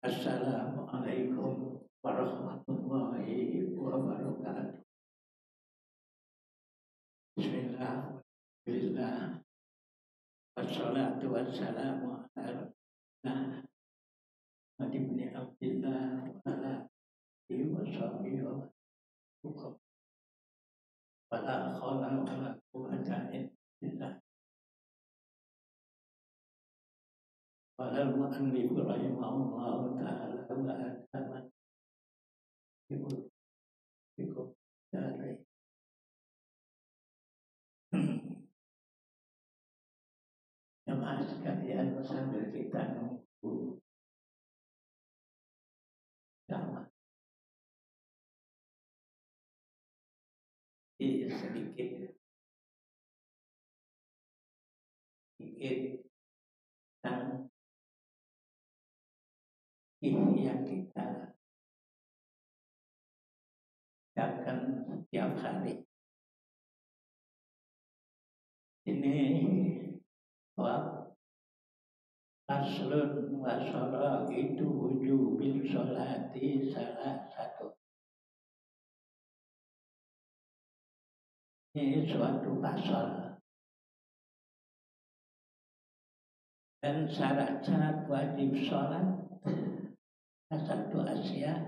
Assalamualaikum warahmatullahi wabarakatuh. Bismillah, alhamdulillah, wassalatu wassalamu ala rasulillah Muhammad ibn Abdillah wa ala alihi wa sahbihi wa man wala haula wala quwwata illa billah. Qala al-mu'allif rahimahullahu ta'ala wa ataman bikum dari jemaah sekalian sambil kita nunggu sama sedikit tentang ini yang kita akan setiap hari. Ini aslun wa itu wujubil sholati salah satu. Ini suatu pasal dan syarat-syarat wajib sholat satu Asia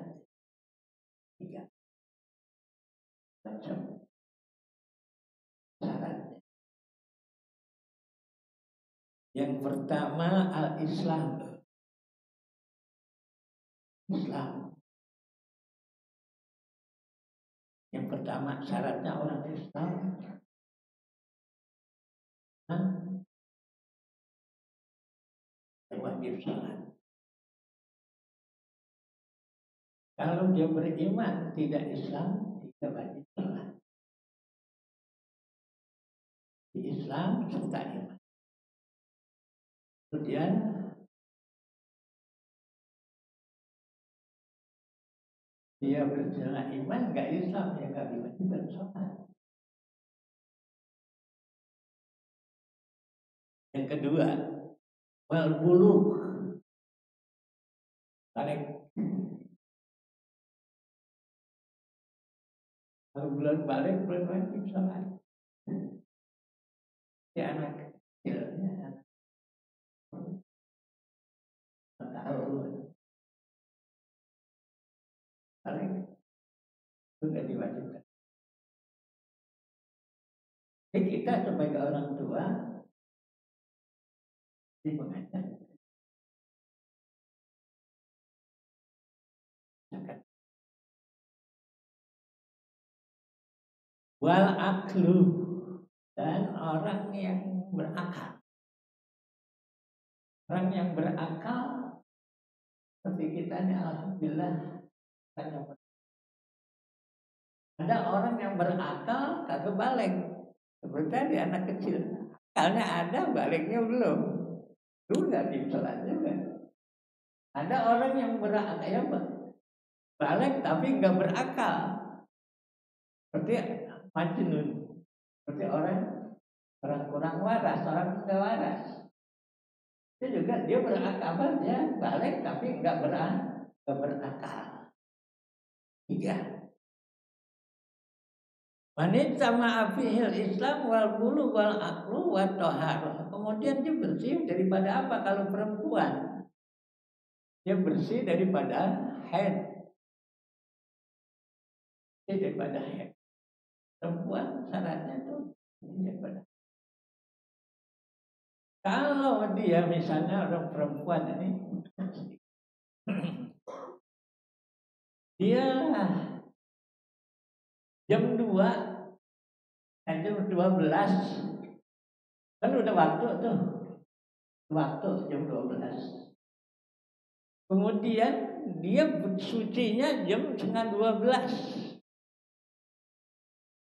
3 macam syaratnya. Yang pertama al-Islam. Islam. Yang pertama syaratnya orang Islam wajib sholat. Kalau dia beriman tidak Islam, tidak wajib sholat. Di Islam serta iman. Kemudian dia berjalan iman, nggak Islam, ya nggak diwajibkan sholat. Yang kedua, wal bulugh, balik. Kalau bulan balik, bulan wajib sholat. Ya anak kecilnya, tahun balik itu nggak diwajibkan. Jadi kita sebagai orang tua mengajar. Wal aklu, dan orang yang berakal. Orang yang berakal seperti kita ini alhamdulillah banyak. Ada orang yang berakal kagak balik. Seperti tadi anak kecil. Akalnya ada, baliknya belum. Itu nggak sholat juga. Ada orang yang berakal, ya balik tapi nggak berakal. Seperti majnun. Seperti orang kurang waras, orang nggak waras. Itu juga dia berakal, dia balik tapi nggak berakal. 3. Wanita ma'afihil Islam wal bulu wal aklu wa tohar. Kemudian dia bersih daripada apa kalau perempuan? Dia bersih daripada haid. Daripada haid. Perempuan syaratnya itu daripada. Kalau dia misalnya orang perempuan ini dia jam 2 jam 12 kan udah waktu tuh. Waktu jam 12. Kemudian dia sucinya jam 11:30.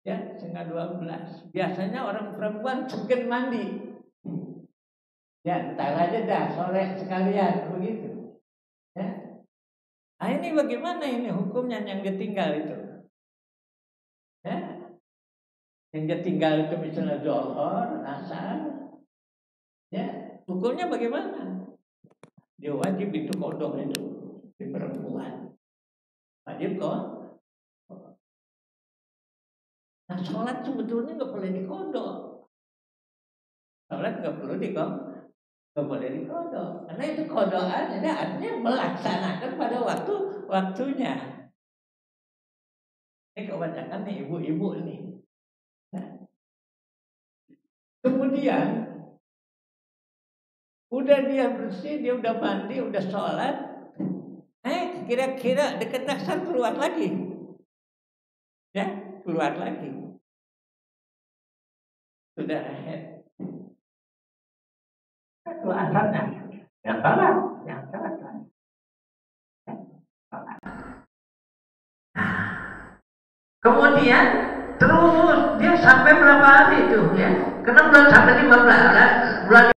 Ya, 11:30. Biasanya orang perempuan segen mandi. Ya, ntar aja dah sore sekalian begitu. Ya. Nah, ini bagaimana ini hukumnya yang ditinggal itu? Ya. Yang ditinggal itu misalnya zuhur, asar. Ya, hukumnya bagaimana? Dia wajib itu kodok itu. wajib kok. Nah, sholat sebetulnya nggak boleh dikodok. Sholat nggak perlu nggak boleh dikodok. Karena itu kodokan, ini artinya melaksanakan pada waktunya. Ini kebanyakan nih ibu-ibu nih. Nah, kemudian udah dia bersih, dia udah mandi, udah sholat. Kira-kira dekat asar keluar lagi. Ya, keluar lagi. Sudah head. Itu asarnya. Yang salah. Kemudian terus dia sampai berapa hari itu ya? Karena belum sampai 15 bulan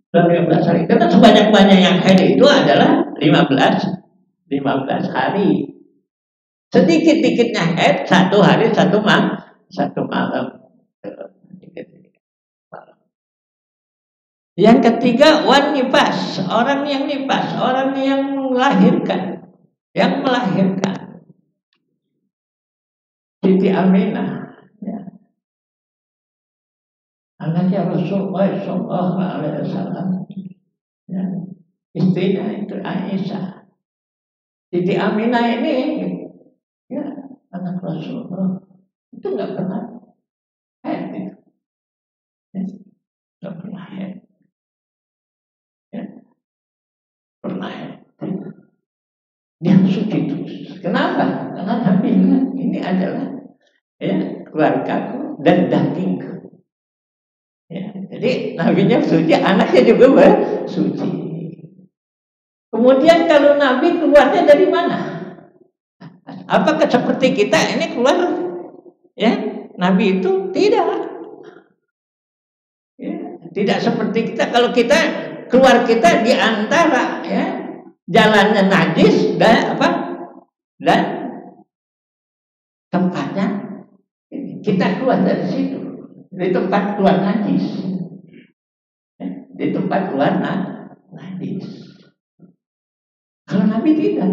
15 hari. Karena sebanyak-banyak yang haid itu adalah 15 hari. Sedikit-dikitnya haid 1 hari 1 malam. Yang ketiga wan nifas, orang yang nifas, orang yang melahirkan. Siti Aminah, ya. Anaknya Rasulullah Sallallahu Alaihi Wasallam, ya. Istrinya itu Aisyah. Siti Aminah ini, ya, anak Rasulullah itu nggak pernah haid, ya. Nggak pernah haid, ya. Pernah haid. Dia suci terus. Kenapa? Karena Nabi bilang ini adalah ya keluargaku dan dagingku. Ya, jadi nabinya suci, anaknya juga suci. Kemudian kalau Nabi keluarnya dari mana? Apakah seperti kita ini keluar? Ya, Nabi itu tidak. Ya, tidak seperti kita. Kalau kita keluar kita di antara ya jalannya najis dan dan tempatnya kita keluar dari situ, dari tempat keluar najis, di tempat keluar najis. Kalau Nabi tidak,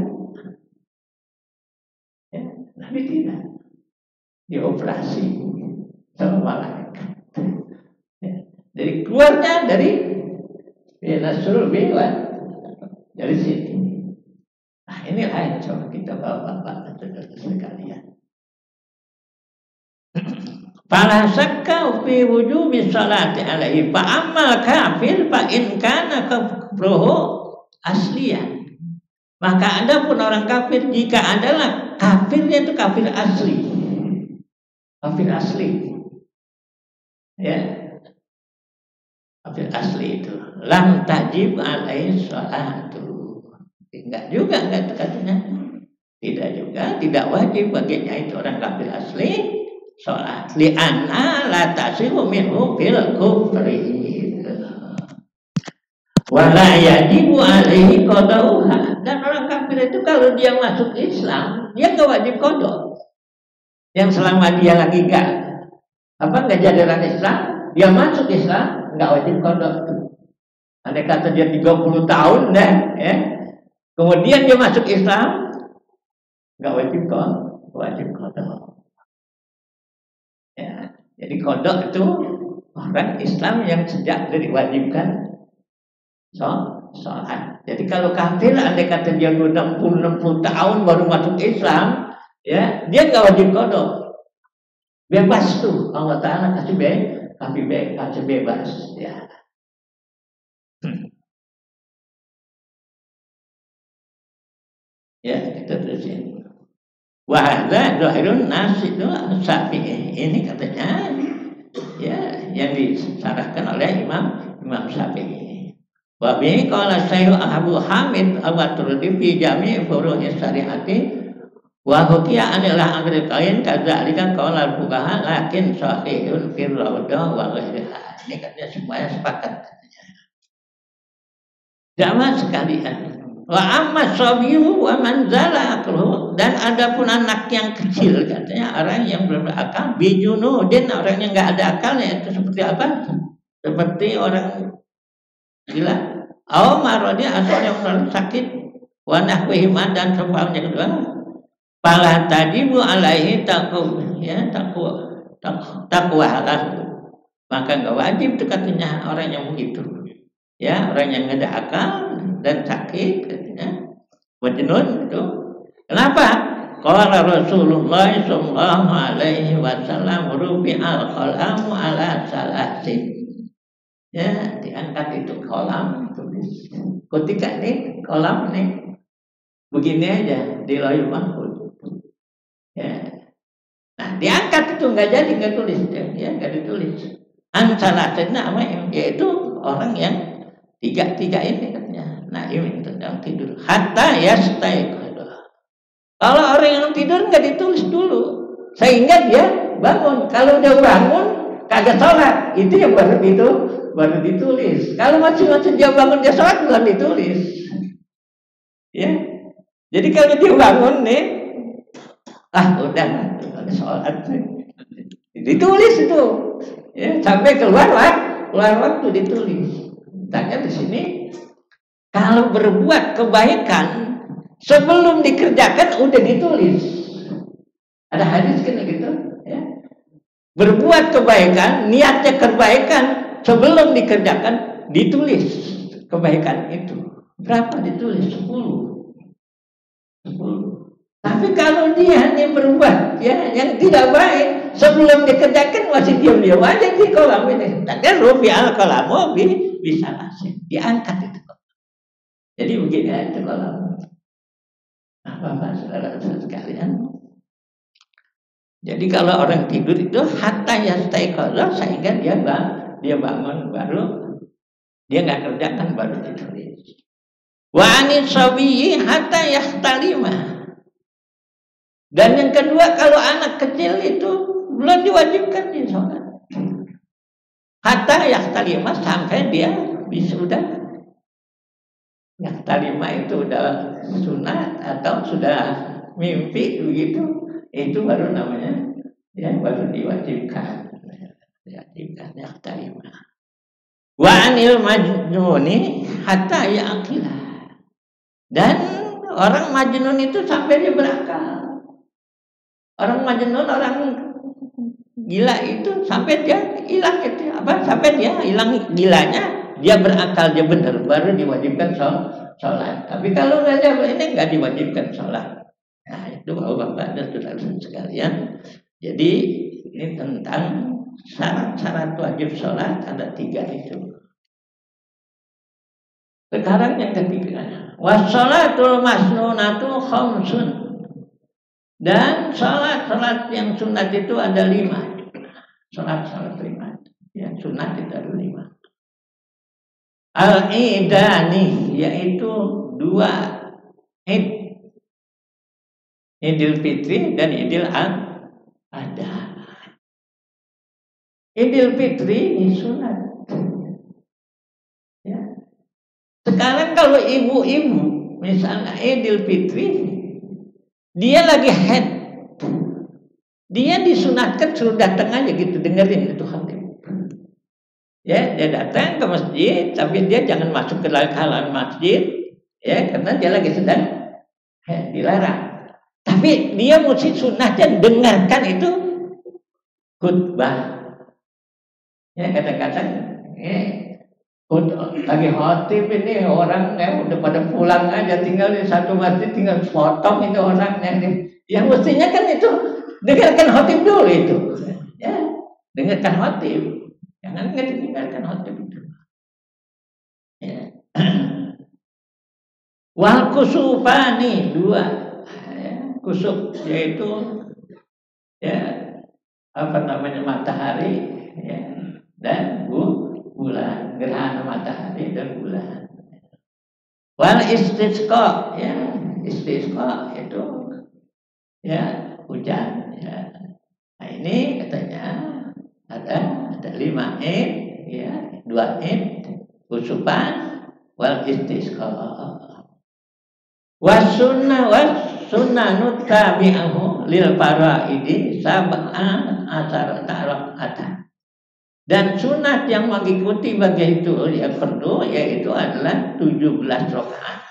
ya, Nabi tidak dioperasi sama malaikat. Ya, jadi keluarnya dari Nasrul Biwa dari sini. Nah, inilah coba kita bapak-bapak sekalian. Fala syakka fi wujubi sholati alaihi fa ammal kafir fa in kana kufruhu asliyan. Maka ada pun orang kafir jika adalah kafirnya itu kafir asli. Kafir asli. Ya. Kafir asli itu lam tajib alaihi sholatu. Enggak juga, enggak katanya. Tidak juga, tidak wajib baginya itu orang kafir asli sholat. Li'anna la tasihu minhu fil kufri. Wa la yajibu alaihi qadauha. Dan orang kafir itu kalau dia masuk Islam, dia enggak wajib qada. Yang selama dia lagi enggak jadi orang Islam, dia masuk Islam enggak wajib qada. Andai kata dia 30 tahun dah, ya. Kemudian dia masuk Islam, nggak wajib kodok. Ya, jadi kodok itu orang Islam yang sejak dari wajibkan sholat. Jadi kalau kafir, andai kata dia 60 tahun baru masuk Islam, ya dia nggak wajib kodok. Bebas tuh, Allah Taala kasih bebas, ya. Ya, kita terusin. Wahada dohirun nas itu Syafi'i. Ini katanya ya yang disarahkan oleh Imam Syafi'i. Wa bi qala Syekh Abu Hamid Al-Maturidi fi jami' furu'i syariati wa hukiya anilah amriqain kadzalika qala al-fuqaha lakin sahihun fil rawdah wa ghairiha. Ini katanya semuanya sepakat katanya. Jamaah sekalian. Wa amma sabiyu wa manzala akluhu, dan adapun anak yang kecil katanya orang yang belum berakal bijunudin, orang yang enggak ada akalnya itu seperti apa? Seperti orang gila, atau marodi atau yang sakit wa nahwihima dan serupaannya kedua, fala tajibu alaihi takwa halal, maka nggak wajib itu katanya orang yang begitu, ya orang yang nggak ada akal dan sakit katanya majnun itu. Kenapa? Qala Rasulullah sallallahu alaihi wasallam rufi'al qalamu ala salasin. Ya, diangkat itu kolam tulis. Ketika nih kolam nih begini aja di Lauhul Mahfuz. Ya. Nah, diangkat itu nggak jadi nggak tulis ya nggak ditulis. Ansalasin nama yaitu orang yang tiga ini katanya. Nah, ini tentang tidur. Hatta yastaiqadha. Kalau orang yang tidur nggak ditulis dulu, sehingga dia bangun. Kalau dia bangun kagak sholat, itu yang baru ditulis. Kalau masih dia bangun dia sholat bukan ditulis. Ya, jadi kalau dia bangun nih, udah sholat, ditulis itu. Ya, sampai keluar waktu ditulis. Tanya di sini, kalau berbuat kebaikan sebelum dikerjakan udah ditulis. Ada hadis kan gitu, ya. Berbuat kebaikan, niatnya kebaikan sebelum dikerjakan ditulis kebaikan itu. Berapa ditulis? 10. Tapi kalau dia hanya berbuat ya yang tidak baik sebelum dikerjakan masih diam-diam aja di kolam ini. Dan rufi'al qalamu bisa asing diangkat itu. Jadi begini aja kolam. Bapak saudara-saudara sekalian. Jadi kalau orang tidur itu hatta yastaiqadha sehingga dia bangun baru dia nggak kerjakan baru ditulis. Wa anis sabiyyi hatta yahtalima. Dan yang kedua kalau anak kecil itu belum diwajibkan di sholat. Hatta yahtalima sampai dia wisuda. Yang talima itu udah sunat atau sudah mimpi begitu, itu baru namanya ya baru diwajibkan yang talima. Wa anil majnuni hatta ya'qila. Dan orang majnun itu sampai dia berakal. Orang majnun, orang gila itu sampai dia hilang itu sampai dia hilang gilanya. Dia berakal, dia benar, baru diwajibkan sholat. Tapi kalau nggak ada ini nggak diwajibkan sholat. Nah itu bapak dan saudara sekalian. Jadi ini tentang syarat-syarat wajib sholat ada 3 itu. Sekarang yang ketiga, wassalatul masnunatu khamsun. Dan sholat yang sunat itu ada 5. Sholat 5. Yang sunat itu ada 5. Al-idani yaitu 2 id, Idul Fitri dan Idul Adha. Idul Fitri ini sunat. Ya. Sekarang kalau ibu-ibu misalnya Idul Fitri dia lagi haid, dia disunatkan suruh datang aja gitu dengerin itu khatib. Ya, dia datang ke masjid, tapi dia jangan masuk ke halaman masjid, ya, karena dia lagi sedang dilarang. Tapi dia mesti sunahnya dengarkan itu khutbah. Ya, kadang-kadang, lagi khotib ini orang udah pada pulang aja, tinggal di satu masjid, tinggal potong itu orang yang mestinya kan itu dengarkan khotib dulu itu, ya, dengarkan khotib. Jangan nggak ditinggalkan khotib itu. Ya. Wal kusufani 2, ya, kusuf yaitu ya matahari ya, dan bulan, gerhana matahari dan bulan. Wal istisqa ya, istisqa itu ya hujan ya. Nah ini katanya ada 5 id ya, 2 id kusupan wal istisqa. Wasunnah tabi'ahu lil faraidi sab'an asarata raka'atan. Dan sunat yang mengikuti bagi itu yang perlu yaitu adalah 17 rakaat.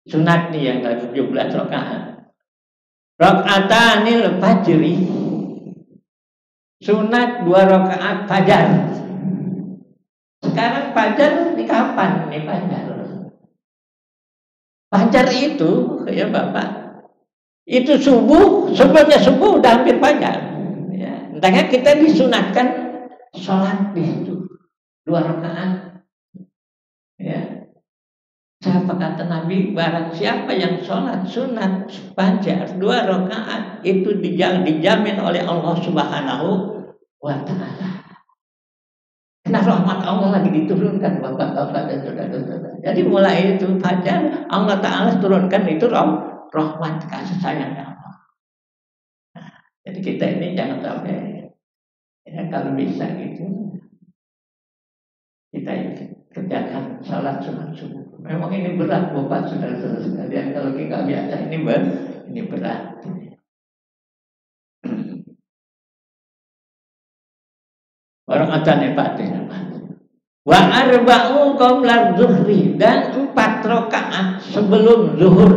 Sunat nih yang tadi 17 rakaat. Rakaatanil fajri. Sunat 2 rakaat fajar. Sekarang fajar ini kapan nih fajar? Fajar itu ya Bapak, itu subuh, sebelumnya subuh udah hampir fajar. Ya, entahnya kita disunatkan sholat di situ 2 rakaat. Ya, siapa kata Nabi, barang siapa yang sholat sunat fajar 2 rakaat itu dijamin oleh Allah Subhanahu wa Ta'ala. Karena rahmat Allah lagi diturunkan bapak-bapak dan saudara-saudara. Jadi mulai itu fajar Allah Ta'ala turunkan itu rahmat kasih sayangnya Allah. Nah, jadi kita ini jangan sampai ya, kalau bisa gitu kita kerjakan salat sunat subuh. Memang ini berat bapak saudara-saudara sekalian, kalau kita biasa ini berat. Orang acan fatihah. Wa arba'u qabla zuhri, dan 4 rakaat sebelum zuhur.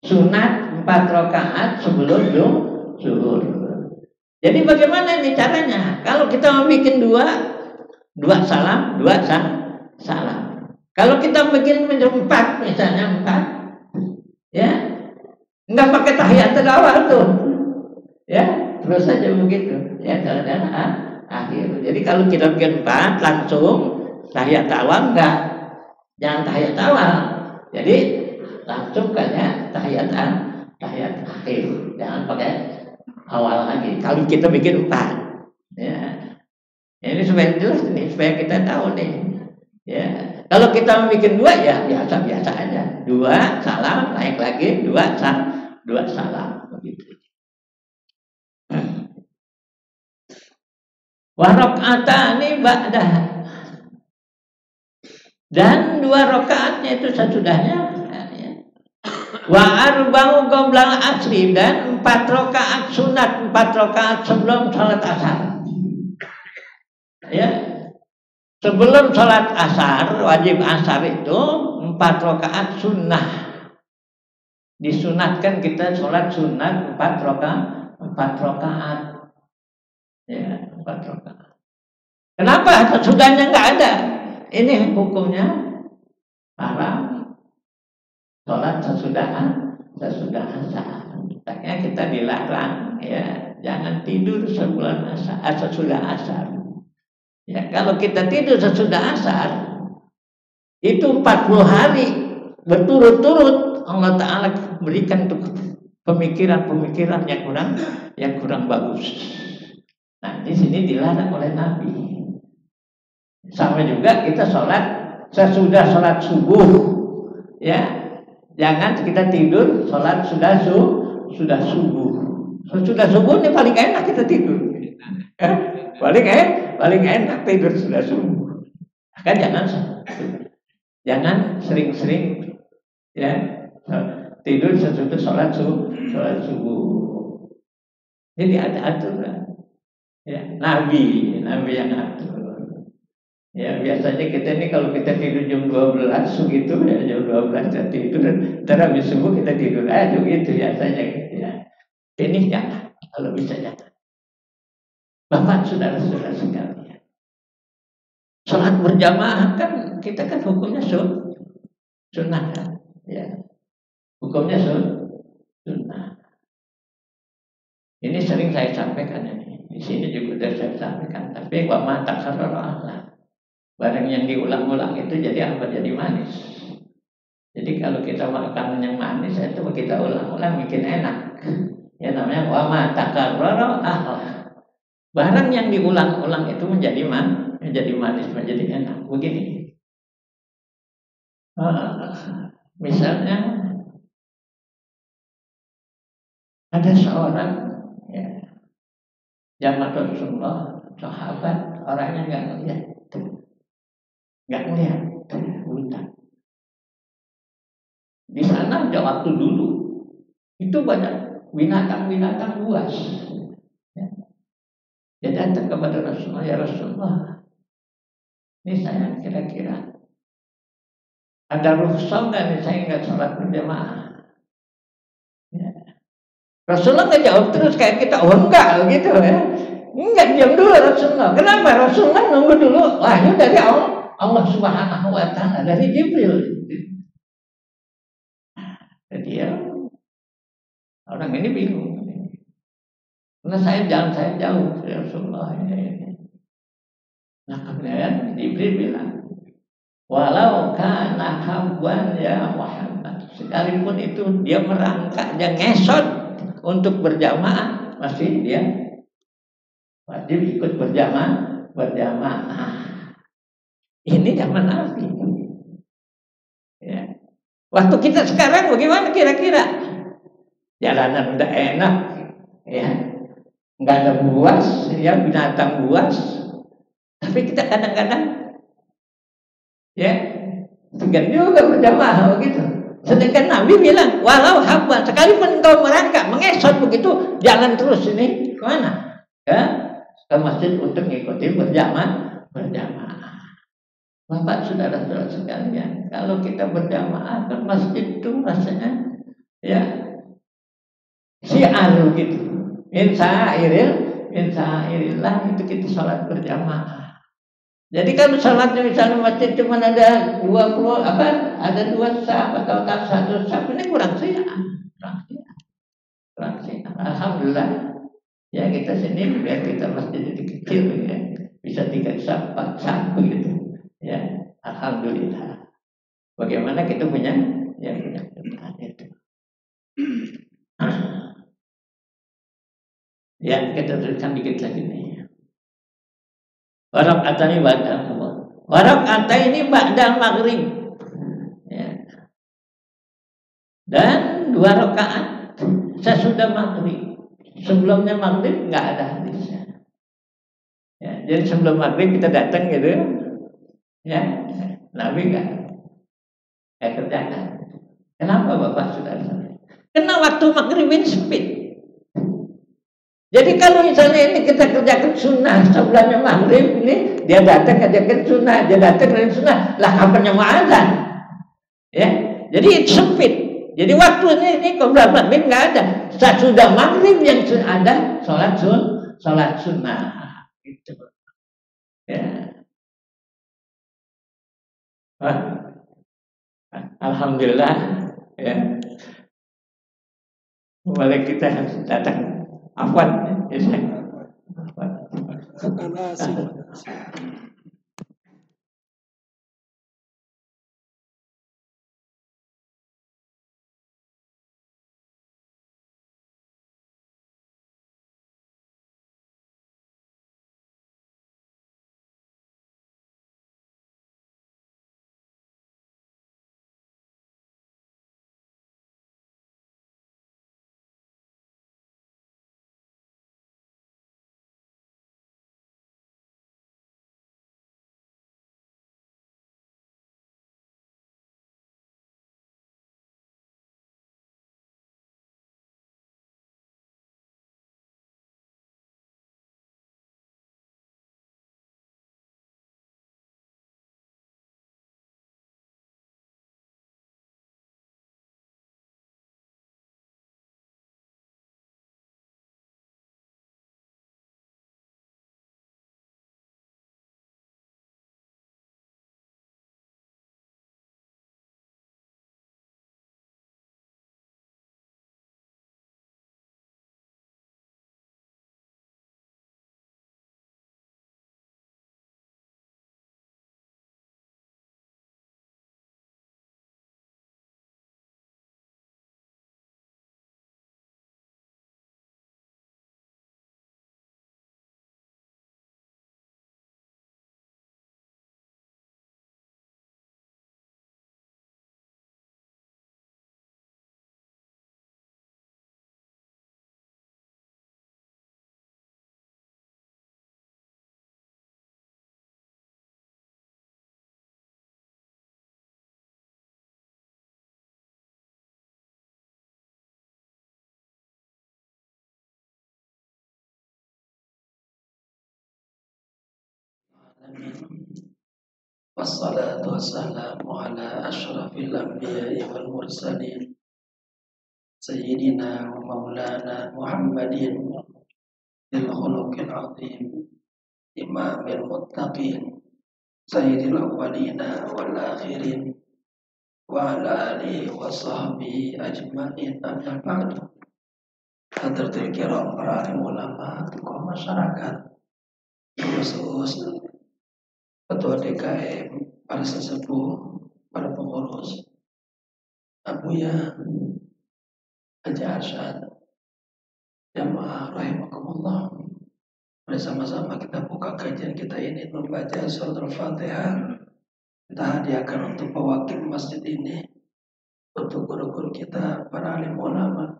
Sunat 4 rakaat sebelum zuhur. Jadi bagaimana ini caranya? Kalau kita mau bikin 2 salam, 2 salam. Kalau kita bikin 4 misalnya 4, ya enggak pakai tahiyat awal tuh, ya terus saja begitu, ya dan akhir. Jadi kalau kita bikin 4 langsung tahiyat awal enggak, jangan tahiyat awal. Jadi langsung kayak tahiyat akhir, jangan pakai awal lagi. Kalau kita bikin 4, ya ini supaya jelas nih, supaya kita tahu nih, ya. Kalau kita bikin 2 ya biasa-biasa aja, 2 salam naik lagi, 2 salam begitu. Wa raka'atani ba'dah, dan 2 rakaatnya itu sesudahnya. Wa arba'u qabla asri, dan 4 rakaat sunat, 4 rakaat sebelum salat asar. Ya, sebelum salat asar, wajib asar itu 4 rakaat sunnah. Disunatkan kita sholat sunat 4 rakaat. Ya, 4 rakaat. Kenapa sesudahnya nggak ada? Ini hukumnya haram. Sholat sesudah asar. Makanya kita dilarang, ya, jangan tidur sesudah asar. Ya, kalau kita tidur sesudah asar, itu 40 hari berturut-turut Allah Ta'ala berikan untuk pemikiran-pemikiran yang kurang bagus. Nah, di sini dilarang oleh Nabi. Sama juga kita sholat sesudah sholat subuh, ya, jangan kita tidur sholat sudah subuh. Sesudah subuh ini paling enak kita tidur. Paling enak tidur sudah subuh. Kan jangan sering-sering, ya, tidur sesudah sholat subuh. Jadi ada aturan, ya, Nabi yang atur. Ya, biasanya kita ini kalau kita tidur jam 12 begitu, ya, jam 12 kita tidur, dan habis subuh kita tidur aja gitu biasanya gitu, ya. Ini jangan, kalau bisa jangan. Bapak saudara-saudara sekalian, sholat berjamaah kan kita kan hukumnya sunnah, ya, hukumnya sunnah. Ini sering saya sampaikan ini, di sini juga sudah saya sampaikan. Tapi wa ma takarrara, barang yang diulang-ulang itu jadi apa? Jadi manis. Jadi kalau kita makan yang manis itu kita ulang-ulang bikin enak. Ya namanya wa ma takarrara. Barang yang diulang-ulang itu menjadi manis, menjadi enak. Begini. Misalnya ada seorang, ya, zaman Rasulullah, sahabat, orangnya nggak melihat, buta. Di sana ada waktu dulu itu banyak binatang-binatang buas. Dia datang kepada Rasulullah, ya Rasulullah, ini saya kira-kira Ada rukhsah nggak nih saya nggak sholat berjamaah? Ya. Rasulullah nggak jawab terus kayak kita, oh enggak gitu ya. Enggak, diam dulu Rasulullah. Kenapa? Rasulullah nunggu dulu wahyu dari Allah Subhanahu wa taala, dari Jibril. Jadi ya orang ini bingung. Karena saya jauh dari Rasulullah ini. Nah kemudian Jibril bilang, walau kana habwan ya Muhammad, sekalipun itu dia merangkak, dia ngesot untuk berjamaah, masih dia wajib ikut berjamaah. Ini zaman Nabi. Ya. Waktu kita sekarang bagaimana kira-kira? Jalanan udah enak, ya, nggak ada buas, ya binatang buas. Tapi kita kadang-kadang, ya, segan juga berjamaah begitu. Sedangkan Nabi bilang, walau habban, sekalipun engkau merangkak, mengesot begitu, jalan terus ini kemana? Ya, ke masjid untuk mengikuti berjamaah. Bapak saudara-saudara sekalian, kalau kita berjamaah ke masjid itu rasanya ya syiar gitu. Insya itu kita sholat berjamaah. Jadi kan sholatnya misalnya masjid cuma ada 20 ada 2 saf atau satu saf, ini kurang syiar. Alhamdulillah ya kita sini biar kita masjid jadi kecil ya, bisa 3 saf 4 saf begitu. Ya, alhamdulillah. Bagaimana kita punya keadaan itu. Ya, kita teruskan dikit lagi nih. Warak'atani ba'dal maghrib. Warak'ataini ba'dal maghrib. Ya. Dan 2 rakaat sesudah maghrib. Sebelumnya maghrib nggak ada hadisnya. Ya, jadi sebelum maghrib kita datang gitu, ya, Nabi nggak kerjakan. Kenapa Bapak saudara? Karena waktu maghrib ini sempit. Jadi kalau misalnya ini kita kerjakan sunnah sebelumnya maghrib ini, dia datang kerjakan sunnah, dia datang kerjakan sunnah, lah kapan yang mau azan? Ya, jadi itu sempit. Jadi waktu ini kalau maghrib nggak ada. Sesudah maghrib yang ada sholat sunnah. Gitu. Ya. Alhamdulillah. Ya. Mulai kita datang. Afwan. Ya. والصلاة والسلام على أشرف الأنبياء والمرسلين سيدنا ومولانا محمد الخلق العظيم إمام المتقين سيد الأولين والآخرين وعلى آله وصحبه أجمعين أما بعد. Hadratul kiram para alim ulama, tokoh masyarakat, khusus ketua DKM, para sesepuh, para pengurus, Abuya, Haji Arsyad, jamaah rahimakumullah. Bersama-sama kita buka kajian kita ini membaca surat Al-Fatihah. Kita hadiahkan untuk pewakil masjid ini, untuk guru-guru kita, para alim ulama,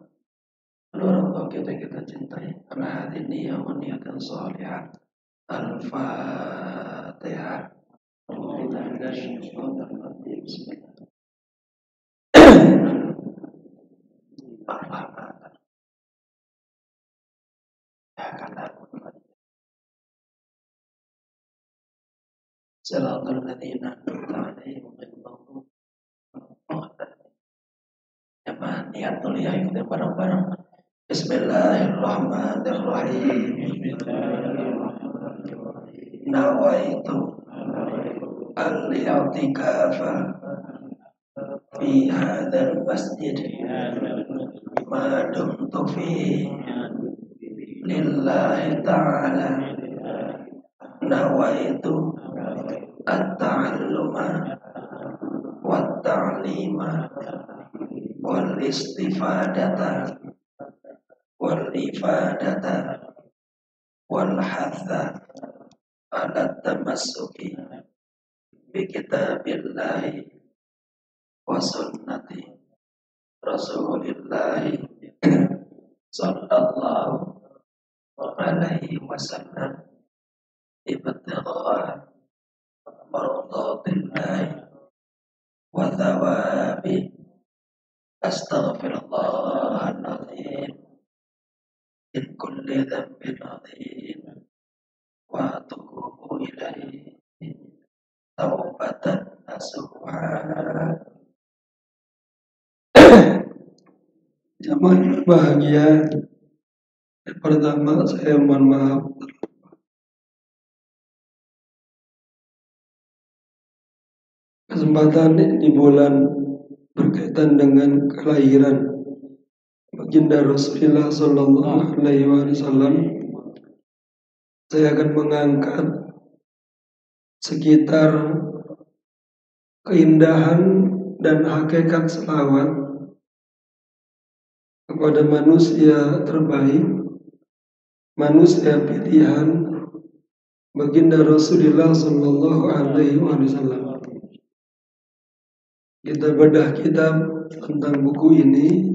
orang tua kita cintai. Ala hadini ya niatan salihah. Al-Fatihah. Siratal ladzina an'amta 'alaihim ghairil maghdubi 'alaihim. Jamaah niat dulu ya, ikutin bareng-bareng. Bismillahirrahmanirrahim. Nawaitu al-i'tikafa fi hadzal masjid ma dumtu fihi lillahi ta'ala. Nawaitu at-ta'alluma wat-ta'lima wal-istifadata wal-ifadata wal-hatha ala tamassuki bi kitabillahi wa sunnati rasulillahi sallallahu alaihi wasallam ibtigha mardatillahi wa thawabi. Astaghfirullahal azim min kulli dhanbin azim wa atubu ilaihi taubatan nasuha. Jamaah bahagia, pertama saya mohon maaf kesempatan di bulan berkaitan dengan kelahiran baginda Rasulullah Sallallahu Alaihi Wasallam. Saya akan mengangkat sekitar keindahan dan hakikat selawat kepada manusia terbaik, manusia pilihan, baginda Rasulullah Sallallahu Alaihi Wasallam. Kita bedah kitab tentang buku ini.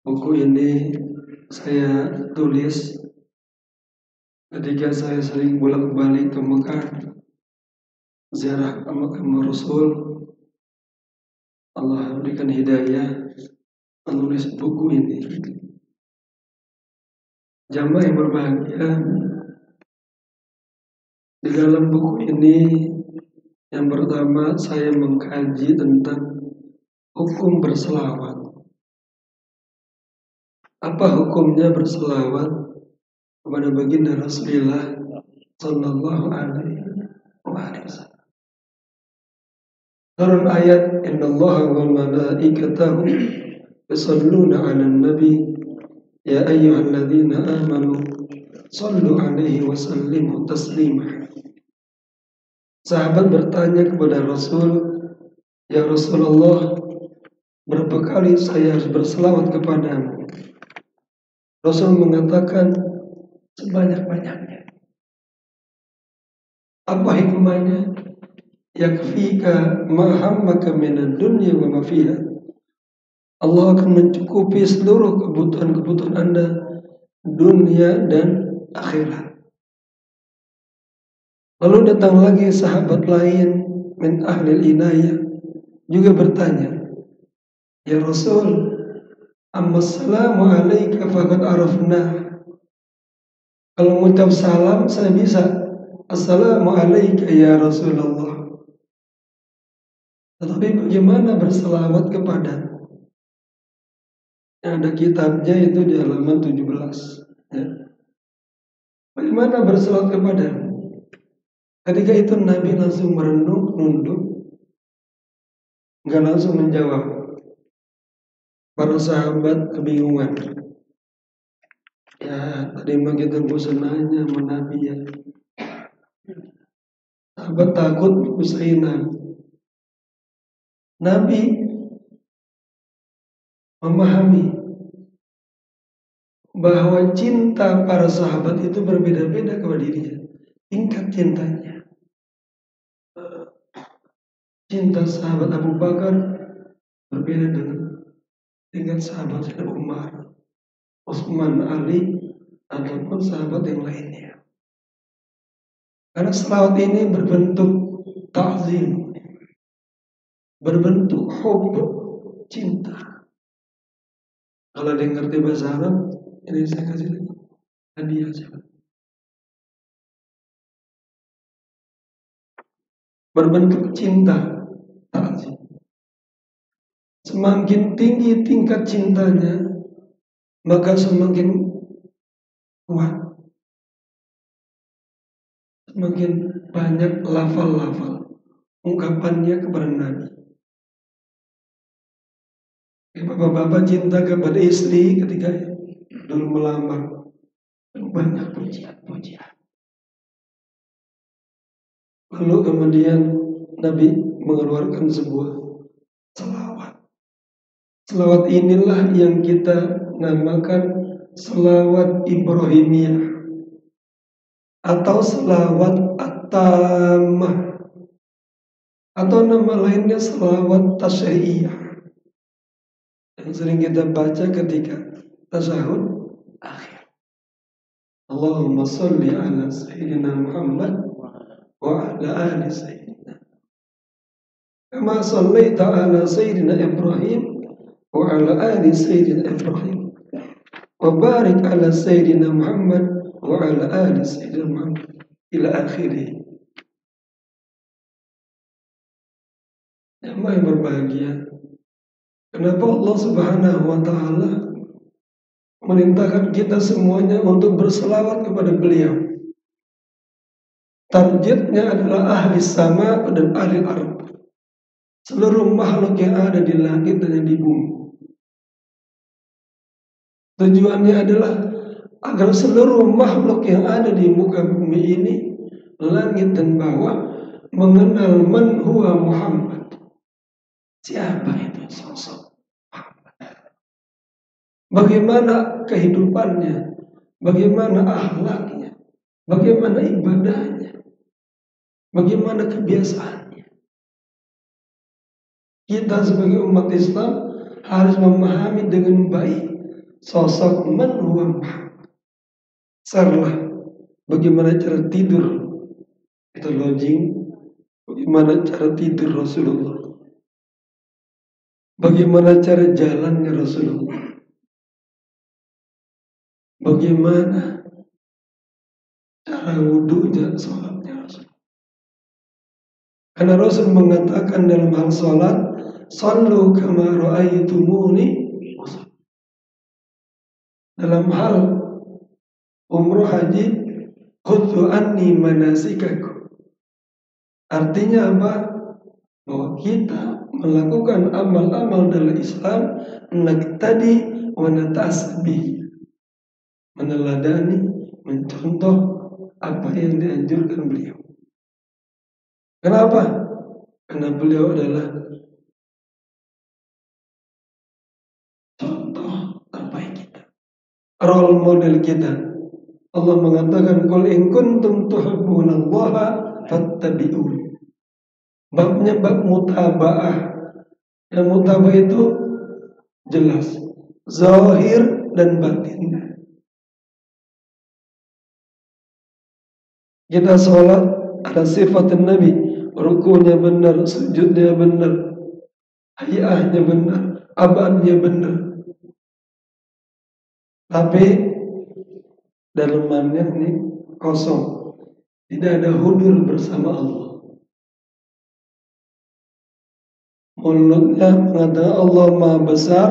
Buku ini saya tulis ketika saya sering bolak-balik ke Mekah, ziarah ke makam Rasul. Allah berikan hidayah menulis buku ini. Jamaah yang berbahagia, di dalam buku ini yang pertama saya mengkaji tentang hukum berselawat. Apa hukumnya berselawat kepada baginda Rasulullah Sallallahu Alaihi Wasallam? Turun ayat Innallaha wal malaikatahu yusalluna 'alan nabi ya ayyuhalladzina amanu sallu 'alaihi wa sallimu taslima. Sahabat bertanya kepada Rasul, ya Rasulullah, berapa kali saya harus berselawat kepadamu? Rasul mengatakan sebanyak-banyaknya. Apa hikmahnya? Yakfika ma hammaka minad dunya wa ma fiha. Allah akan mencukupi seluruh kebutuhan-kebutuhan Anda, dunia dan akhirat. Lalu datang lagi sahabat lain min ahlil inayah juga bertanya, ya Rasul, Assalamu alaika faqad arafna. Kalau mengucap salam saya bisa, Assalamualaikum ya Rasulullah. Tetapi bagaimana berselawat kepada? Ada kitabnya itu di halaman 17. Ya. Bagaimana berselawat kepada? Ketika itu Nabi langsung merenung, nunduk, nggak langsung menjawab. Para sahabat kebingungan. Ya, tadi mah kita bosan nanya sama Nabi ya. Sahabat takut Usaina. Nabi memahami bahwa cinta para sahabat itu berbeda-beda kepada dirinya. Tingkat cintanya. Cinta sahabat Abu Bakar berbeda dengan tingkat sahabat Umar, Utsman, Ali, ataupun sahabat yang lainnya. Karena selawat ini berbentuk ta'zim, berbentuk hub, cinta. Kalau ada yang ngerti bahasa Arab, ini saya kasih lagi hadiah saja. Berbentuk cinta, ta'zim. Semakin tinggi tingkat cintanya, maka semakin kuat, semakin banyak lafal-lafal ungkapannya kepada Nabi. Bapak-bapak cinta kepada istri ketika dulu melamar, banyak pujian-pujian. Lalu kemudian Nabi mengeluarkan sebuah selawat. Selawat inilah yang kita namakan selawat Ibrahimiyah atau selawat at-tammah, atau nama lainnya selawat tasyri'iyah yang sering kita baca ketika tasyahud akhir. Allahumma salli ala Sayyidina Muhammad wa ala ali Sayyidina kama sallaita ala Sayyidina Ibrahim wa ala ali Sayyidina Ibrahim wa barik ala Sayyidina Muhammad wa ala ali Sayyidina Muhammad ila akhirih. Jemaah yang berbahagia, kenapa Allah Subhanahu wa ta'ala merintahkan kita semuanya untuk berselawat kepada beliau? Targetnya adalah ahli sama dan ahli ardh, seluruh makhluk yang ada di langit dan di bumi. Tujuannya adalah agar seluruh makhluk yang ada di muka bumi ini, langit dan bawah, mengenal man huwa Muhammad. Siapa itu sosok Muhammad? Bagaimana kehidupannya? Bagaimana akhlaknya? Bagaimana ibadahnya? Bagaimana kebiasaannya? Kita sebagai umat Islam harus memahami dengan baik sosok man huwa Muhammad. Sarlah bagaimana cara tidur kita lodging, bagaimana cara tidur Rasulullah, bagaimana cara jalannya Rasulullah, bagaimana cara wudunya, sholatnya Rasulullah. Karena Rasul mengatakan dalam hal sholat, sallu kama ra'aitumuni. Dalam hal umroh haji, khudhu anni manasikakum. Artinya apa? Bahwa kita melakukan amal-amal dalam Islam, naqtadi wa natasbih, meneladani, mencontoh apa yang dianjurkan beliau. Kenapa? Karena beliau adalah contoh terbaik kita, role model kita. Allah mengatakan, qul in kuntum tuhibbunallaha fattabi'un. Babnya bab mutabaah. Dan mutabaah itu jelas, zahir dan batin. Kita sholat ada sifat Nabi, rukunya benar, sujudnya benar, hayahnya benar, abadnya benar. Tapi dalamannya ini kosong, tidak ada hudur bersama Allah. Mulutnya mengatakan Allah Maha Besar,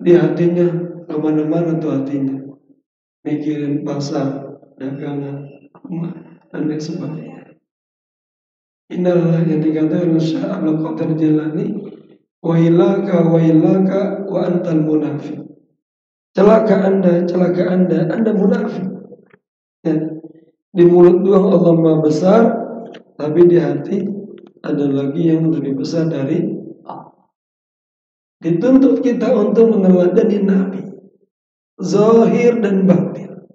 di hatinya kemana-mana tuh hatinya, mikirin pasar, dagangan, rumah, dan lain sebagainya. Inilah yang dikatakan Syekh Abdul Qadir Jilani, wailaka wa antal munafik. Celaka anda munafik. Ya. Di mulut doang Allah Maha Besar, tapi di hati ada lagi yang lebih besar dari Allah. Dituntut kita untuk meneladani Nabi, zahir dan batin.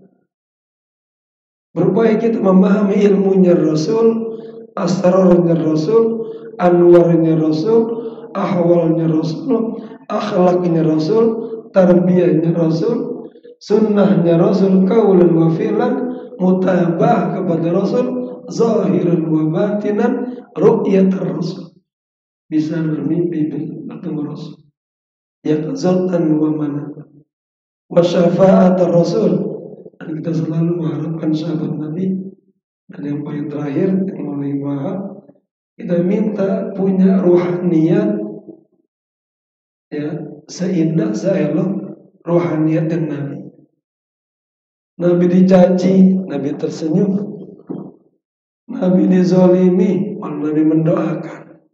Berupaya kita memahami ilmunya Rasul, asrarnya Rasul, anwarnya Rasul, ahwalnya Rasul, akhlaknya Rasul, tarbiyahnya Rasul, sunnahnya Rasul, kaulan wa fi'lan, mutabah kepada Rasul, zahiran wa batinan, ru'yat Rasul. Bisa bermimpi bertemu Rasul, yaqzatan wa manam, wa syafa'at Rasul. Dan kita selalu mengharapkan sahabat Nabi. Dan yang paling terakhir, yang paling mahal, kita minta punya ruhaniyat, ya, seindah seelok ruhaniyat dan Nabi. Nabi dicaci, Nabi tersenyum. Nabi dizalimi, Nabi mendoakan.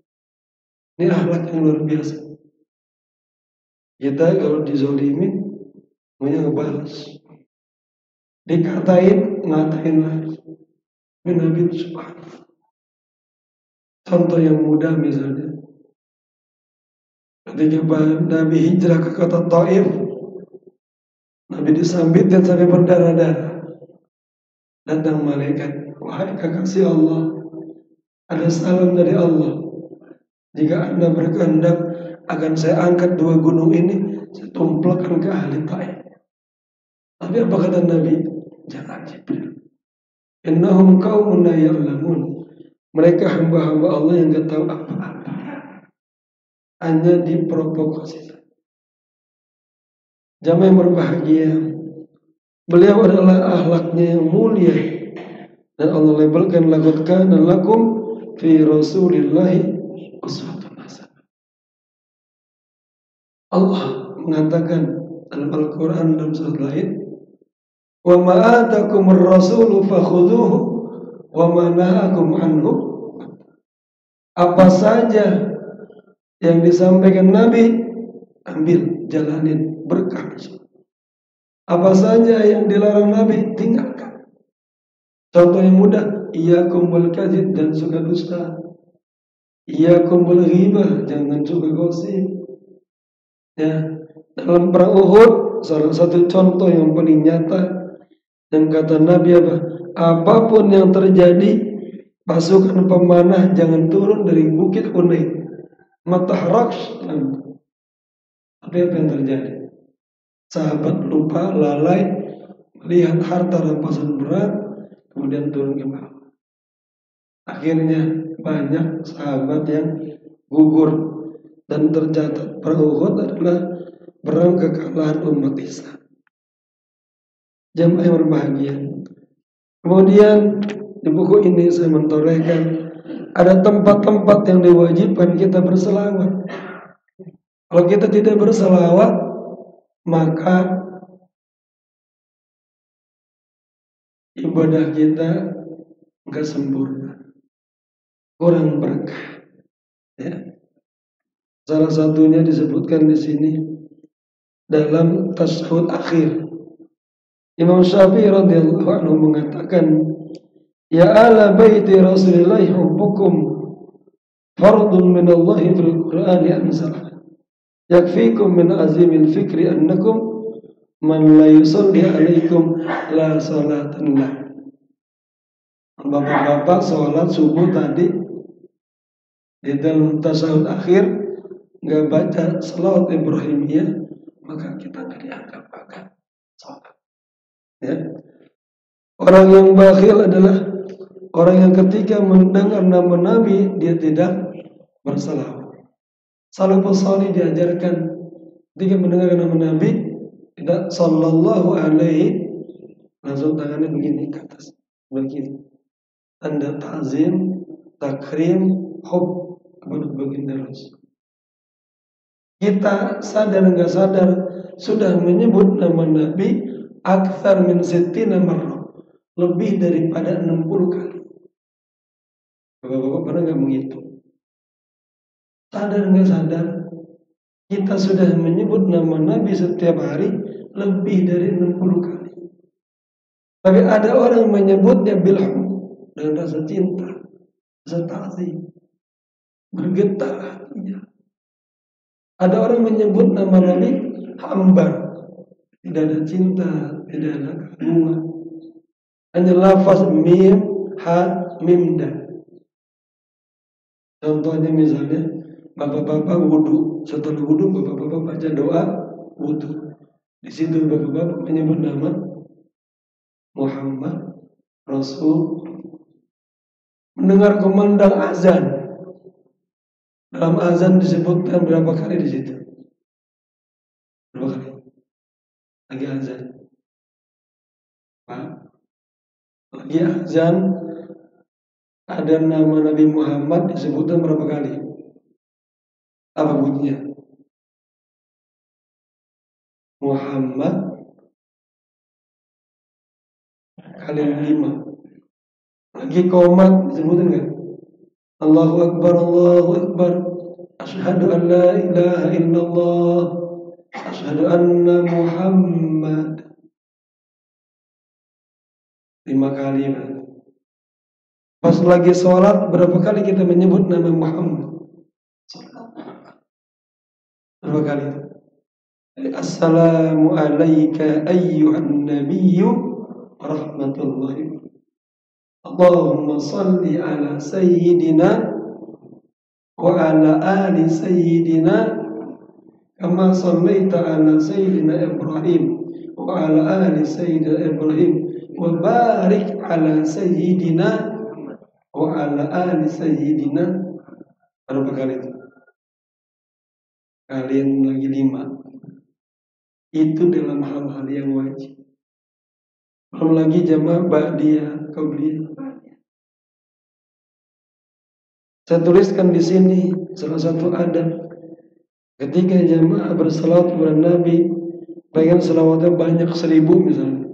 Ini akhlak yang luar biasa. Kita kalau dizalimi, maunya ngebalas. Dikatain, ngatain lagi. Nabi subhanallah. Contoh yang mudah misalnya, ketika Nabi hijrah ke kota Taif, Nabi disambitin sampai berdarah-darah. Datang malaikat, wahai kekasih Allah, ada salam dari Allah. Jika Anda berkehendak, akan saya angkat dua gunung ini, saya tumplakkan ke ahli Taif. Tapi apa kata Nabi? Jangan Jibril. Innahum qaumun la ya'lamun. Mereka hamba-hamba Allah yang enggak tahu apa-apa. Hanya diprovokasi. Jamaah yang berbahagia, beliau adalah akhlaknya yang mulia. Dan Allah labelkan laqad kana lakum fi Rasulillahi uswatun hasanah. Allah mengatakan dalam Al-Quran dalam surat lain, wa ma atakumur rasulu fakhudhuhu wa ma nahakum anhu. Apa saja yang disampaikan Nabi, ambil, jalanin, berkah. Apa saja yang dilarang Nabi, tinggalkan. Contoh yang mudah, iyyakum wal kadzib, dan suka dusta. Iyyakum wal ghibah, jangan suka gosip. Ya, dalam perang Uhud, salah satu contoh yang paling nyata, dan kata Nabi apa? Apapun yang terjadi, pasukan pemanah jangan turun dari bukit Hunain. Matahraks. Tapi apa yang terjadi? Sahabat lupa, lalai, melihat harta rampasan berat, kemudian turun ke bawah. Akhirnya banyak sahabat yang gugur, dan tercatat perang Uhud adalah perang kekalahan umat Islam. Jamaah yang berbahagia. Kemudian di buku ini saya mentorehkan ada tempat-tempat yang diwajibkan kita berselawat. Kalau kita tidak berselawat, maka ibadah kita enggak sempurna, kurang berkah. Ya. Salah satunya disebutkan di sini dalam tasyahud akhir. Imam Syafi'i radhiyallahu anhu mengatakan, ya ala baiti Rasulillah hubbukum fardun min Allah fil Qur'an anzal. Yakfikum min azimil fikri annakum man la yusalli alaikum la salatan lah. Bapak-bapak sholat subuh tadi di dalam tasyahud akhir nggak baca salawat Ibrahimiyah, maka kita nggak dianggap akan sholat. Ya. Orang yang bakhil adalah orang yang ketika mendengar nama Nabi dia tidak bersalawat. Salafus salih diajarkan ketika mendengar nama Nabi tidak sallallahu alaihi, langsung tangannya begini ke atas, begini. tanda ta'zim, takrim, hub kepada baginda Rasul. Kita sadar nggak sadar sudah menyebut nama Nabi akthar min sittina marrah, lebih daripada 60 kali. Bapak-bapak pernah nggak menghitung? Sadar nggak sadar kita sudah menyebut nama Nabi setiap hari lebih dari 60 kali. Tapi ada orang menyebutnya bilham dengan rasa cinta, rasa ta'zim, bergetar hatinya. Ada orang menyebut nama Nabi hamba, tidak ada cinta, tidak ada kandungan, hanya lafaz mim, ha, mim, da. Contohnya misalnya bapak-bapak wudhu, setelah wudhu bapak-bapak baca doa wudhu. Di situ bapak-bapak menyebut nama Muhammad Rasul. Mendengar kumandang azan, dalam azan disebutkan berapa kali di situ? Berapa kali? Lagi azan. Pak, lagi azan ada nama Nabi Muhammad disebutkan berapa kali? Apa bunyinya? Muhammad kali 5. Lagi qomat disebutkan enggak? Allahu Akbar, Allahu Akbar. Asyhadu an la ilaha illallah. Asyhadu anna Muhammad. 5 kali. Pas lagi sholat, berapa kali kita menyebut nama Muhammad? Berapa kali? Assalamu alayka ayyuhan nabiyyu rahmatullahi. Allahumma salli ala sayyidina wa ala ali sayyidina kama sallaita ala sayyidina Ibrahim wa ala ali sayyidina Ibrahim wa barik ala sayyidina wa ala ali sayyidina. Berapa kali itu? Kalian lagi 5. Itu dalam hal-hal yang wajib. Belum lagi jamaah ba'diyah, qabliyah. Saya tuliskan di sini salah satu adab ketika jamaah bersalawat kepada Nabi, pengen salawatnya banyak 1000 misalnya,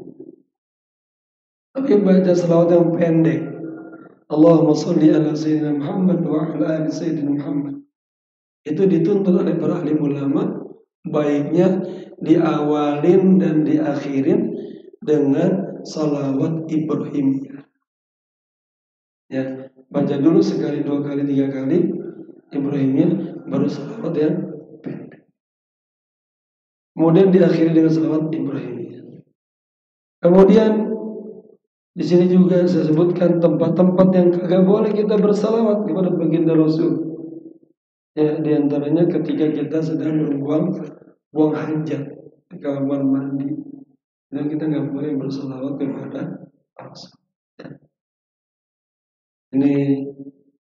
tapi baca salawat yang pendek. Allahumma sholli ala sayyidina Muhammad wa ala ali sayyidina Muhammad. Itu dituntut oleh para alim ulama, baiknya diawalin dan diakhirin dengan salawat Ibrahimiyah. Ya, baca dulu sekali, 2 kali, 3 kali Ibrahimiyah, baru salawat yang pendek. Kemudian diakhiri dengan salawat Ibrahimiyah. Kemudian di sini juga saya sebutkan tempat-tempat yang kagak boleh kita bersalawat kepada baginda Rasul. Ya, di antaranya ketika kita sedang buang hajat di kamar mandi, dan kita nggak boleh bersalawat kepada Rasul. Ya. Ini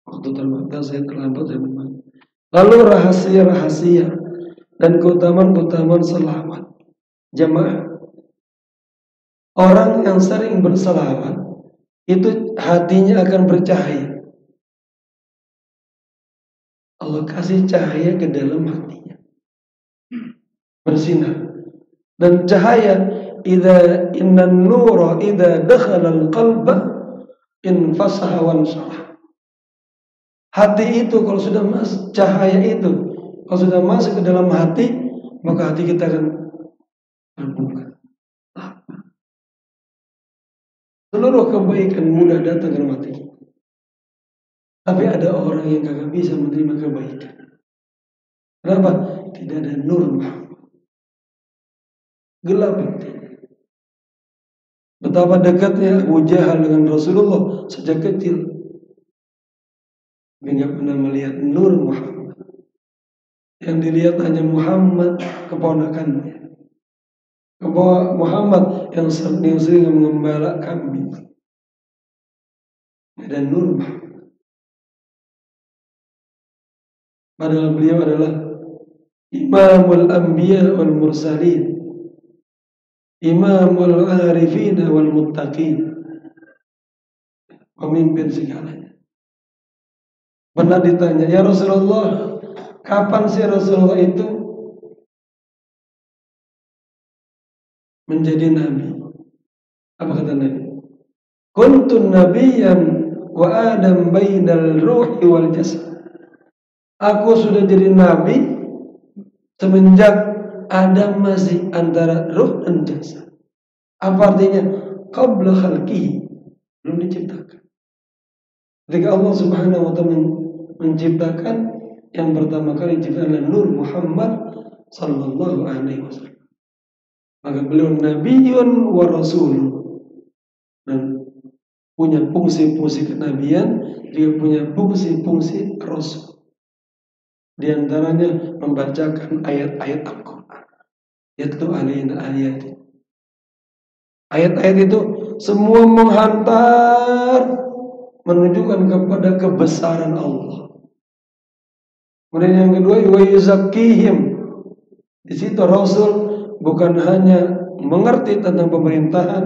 waktu terbatas, saya terlambat, saya memang. Lalu rahasia-rahasia dan keutamaan-keutamaan salawat jamaah. Orang yang sering bersalawat itu hatinya akan bercahaya. Allah kasih cahaya ke dalam hatinya, bersinar. Dan cahaya innan nura idza dakhala al-qalba infasaha wa ansharah. Hati itu kalau sudah masuk, cahaya itu kalau sudah masuk ke dalam hati, maka hati kita akan terbuka. Seluruh kebaikan mudah datang ke hati. Tapi ada orang yang kagak bisa menerima kebaikan. Kenapa? Tidak ada nur Muhammad. Gelap hati. Betapa dekatnya Abu Jahal dengan Rasulullah sejak kecil. Dia tidak pernah melihat nur Muhammad. Yang dilihat hanya Muhammad keponakannya. Muhammad yang sering mengembala kambing. Dan nur Muhammad. Padahal beliau adalah Imamul Anbiya wal Mursalin, Imamul Arifin wal Muttaqin. pemimpin segalanya. Pernah ditanya, ya Rasulullah, kapan sih Rasulullah itu menjadi nabi? Apa kata Nabi? Kuntun nabiyyan wa Adam bainal ruhi wal jasad. Aku sudah jadi nabi semenjak Adam masih antara ruh dan jasad. Apa artinya? Qabla khalqihi, belum diciptakan. Ketika Allah Subhanahu wa taala menciptakan, yang pertama kali diciptakan Nur Muhammad sallallahu alaihi wasallam. Maka beliau nabiyyun wa rasul, dan punya fungsi-fungsi kenabian, dia punya fungsi-fungsi rasul. Di antaranya membacakan ayat-ayat Al-Quran. Yatlu alaina ayat. Ayat-ayat itu semua menghantar, menunjukkan kepada kebesaran Allah. Kemudian yang kedua, wa yuzakkihim. Di situ Rasul bukan hanya mengerti tentang pemerintahan,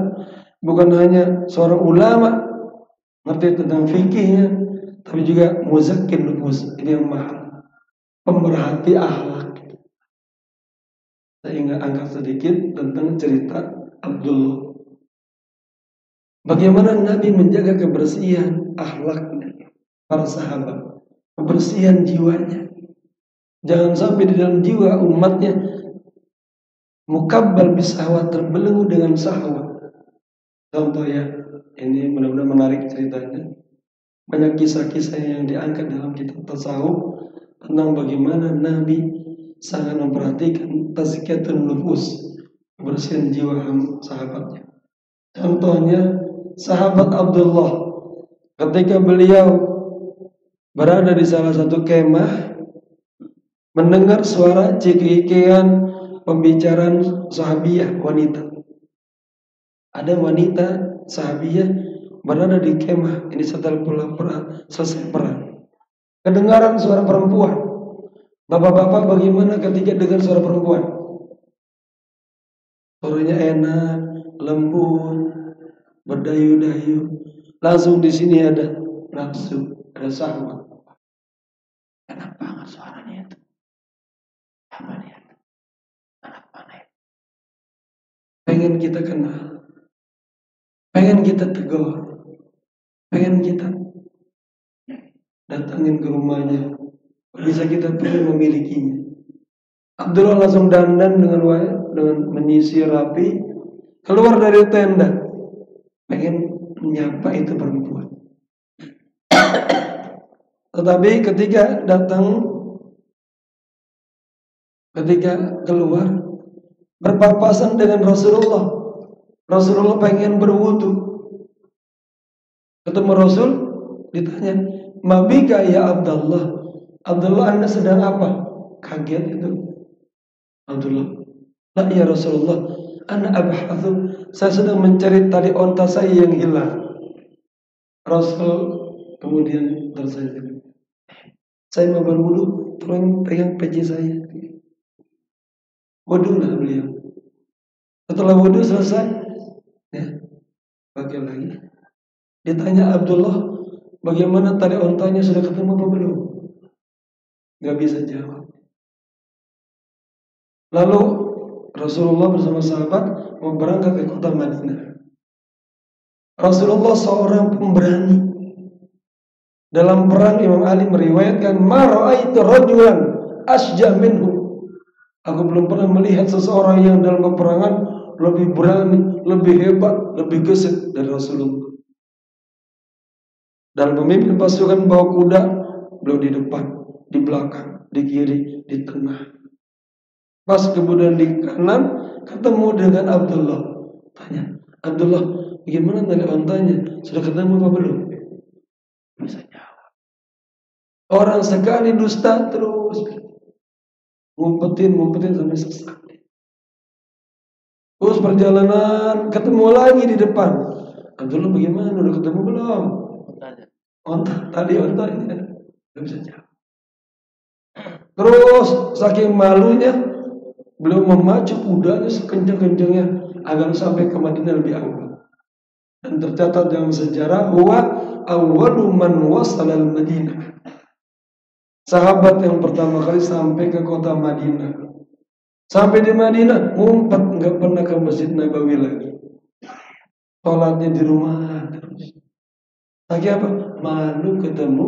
bukan hanya seorang ulama mengerti tentang fikihnya, tapi juga muzakkin nufus. Ini yang mahal, pemerhati akhlak. Saya ingin angkat sedikit tentang cerita Abdullah. Bagaimana Nabi menjaga kebersihan akhlaknya para sahabat, kebersihan jiwanya. Jangan sampai di dalam jiwa umatnya mukabbal bisahwat, terbelenggu dengan sahwat. Contoh ya, ini benar-benar menarik ceritanya. Banyak kisah-kisah yang diangkat dalam kitab tasawuf tentang bagaimana Nabi sangat memperhatikan tazkiyatun nufus, kebersihan jiwa sahabatnya. Contohnya sahabat Abdullah, ketika beliau berada di salah satu kemah, mendengar suara cekikikan pembicaraan sahabiyah wanita. Ada wanita sahabiyah berada di kemah ini setelah pulang selesai perang. Kedengaran suara perempuan. Bapak-bapak bagaimana ketika dengar suara perempuan? Suaranya enak, lembut, berdayu-dayu. Langsung di sini ada nafsu, ada syahwat. Enak banget suaranya itu. Apa dia? Enak banget. Pengen kita kenal, pengen kita tegur, pengen kita datangin ke rumahnya. Bisa kita perlu memilikinya. Abdullah langsung dandan dengan menyisir rapi, keluar dari tenda, pengen menyapa itu perempuan. Tetapi ketika keluar berpapasan dengan Rasulullah, Rasulullah pengen berwudu. Ketemu Rasul, ditanya, "Mabika ya Abdullah?" Abdullah, Anda sedang apa? Kaget itu Abdullah. "La ya Rasulullah, ana abhathu." Saya sedang mencari tali onta saya yang hilang. Rasul kemudian tersenyum. "Saya mau berwudu, tolong pegang peci saya." Wudulah beliau. Setelah wudu selesai, ya, pakai lagi. Ditanya Abdullah, bagaimana tali ontanya, sudah ketemu apa belum? Gak bisa jawab. Lalu Rasulullah bersama sahabat mau berangkat ke kota Madinah. Rasulullah seorang pemberani. Dalam perang Imam Ali meriwayatkan, "Ma ra'aitu rajulan asja' minhu." Aku belum pernah melihat seseorang yang dalam peperangan lebih berani, lebih hebat, lebih gesit dari Rasulullah. Dalam pemimpin pasukan bawa kuda, beliau di depan, di belakang, di kiri, di tengah. Pas kemudian di kanan ketemu dengan Abdullah. Tanya, "Abdullah, bagaimana tali ontanya? Sudah ketemu apa belum?" Bisa jawab. Orang sekali dusta terus ngumpetin sampai sesat. Terus perjalanan ketemu lagi di depan. Abdullah, bagaimana? Udah ketemu belum? Tadi ontanya nggak bisa jawab. Terus saking malunya beliau memacu kudanya sekencang-kencangnya agar sampai ke Madinah lebih awal. Dan tercatat dalam sejarah bahwa awwalu man wasala al-Madinah. Sahabat yang pertama kali sampai ke kota Madinah. Sampai di Madinah, ngumpet, nggak pernah ke Masjid Nabawi lagi. Sholatnya di rumah terus. Lagi apa? Malu ketemu.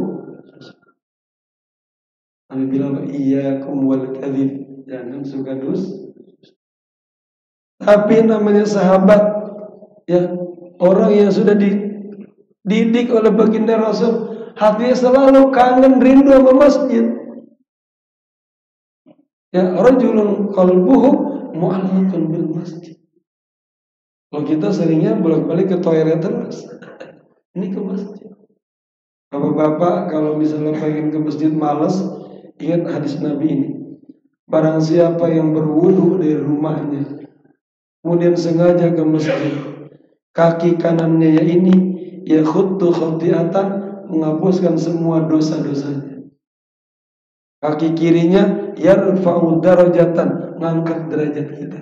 Nabi bilang, iyyakum wal kadzib. Jangan suka dus. Tapi namanya sahabat, ya, orang yang sudah dididik oleh baginda Rasul, hatinya selalu kangen rindu sama masjid. Ya, rajulun qalbuhu mu'allaqun bil masjid. Kalau kita seringnya bolak-balik ke toilet terus, ini ke masjid. Bapak-bapak kalau misalnya pengen ke masjid malas, ingat hadis Nabi ini. Barang siapa yang berwudu dari rumahnya, kemudian sengaja ke masjid, kaki kanannya ya ini, ya khuttu khati'atan, menghapuskan semua dosa-dosanya. Kaki kirinya yarfa'u darajatan, mengangkat derajat kita.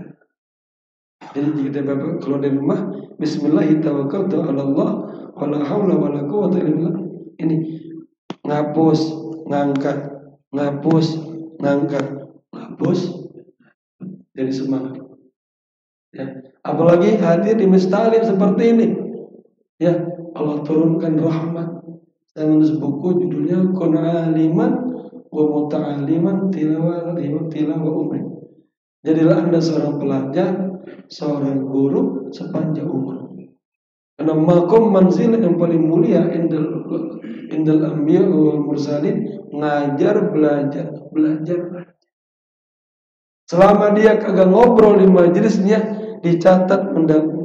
Jadi jika Bapak keluar dari rumah, bismillah tawakkaltu 'ala Allah wala haula wala quwwata illa billah. Ini ngapus, ngangkat, ngapus, ngangkat, ngapus. Jadi semangat. Ya, apalagi hadir di masjid seperti ini. Ya, Allah turunkan rahmat. Saya menulis buku judulnya Kun aliman wa muta'alliman tilawah umri. Jadilah Anda seorang pelajar, seorang guru sepanjang umur. Karena makom manzil yang paling mulia indal anbiya wal mursalin, ngajar, belajar. Selama dia kagak ngobrol di majelisnya, dicatat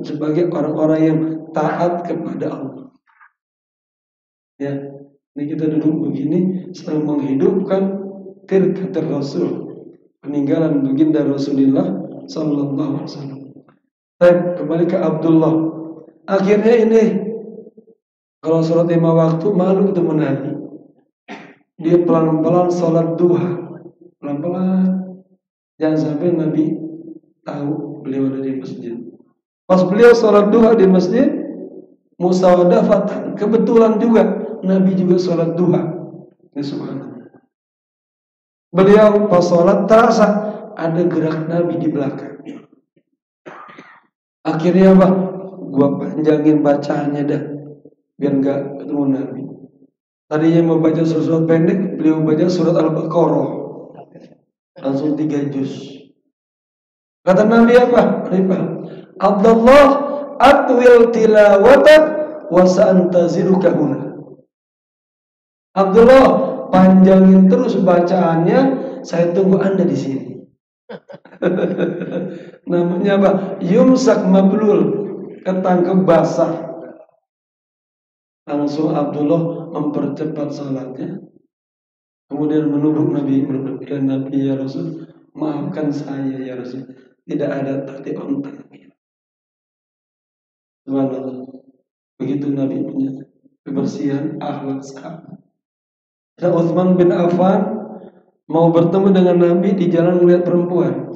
sebagai orang-orang yang taat kepada Allah. Ya, ini kita duduk begini sedang menghidupkan tirkat Rasul, peninggalan baginda Rasulullah sallallahu alaihi wasallam. Baik, kembali ke Abdullah. Akhirnya ini kalau sholat 5 waktu malu ketemu Nabi. Dia pelan-pelan sholat duha, pelan-pelan. Jangan sampai Nabi tahu beliau ada di masjid. Pas beliau sholat duha di masjid, musawadafatan, kebetulan juga Nabi juga sholat duha. Ini subhanallah. Beliau pas sholat terasa ada gerak Nabi di belakang. Akhirnya apa? Gua panjangin bacaannya dah, biar nggak ketemu Nabi. Tadinya mau baca surat pendek, beliau baca surat Al-Baqarah, langsung 3 juz. Kata Nabi apa? Abdullah atwil tilawatak wa sa'antaziruka huna. Abdullah, panjangin terus bacaannya, saya tunggu Anda di sini. Namanya apa? Yumsak mablul, ketangkep basah. Langsung Abdullah mempercepat salatnya. Kemudian menurut Nabi, ya Nabi ya Rasul, maafkan saya ya Rasul, tidak ada tadi onta. Subhanallah. Begitu Nabi punya kebersihan akhlak sahabat. Dan Utsman bin Affan mau bertemu dengan Nabi di jalan melihat perempuan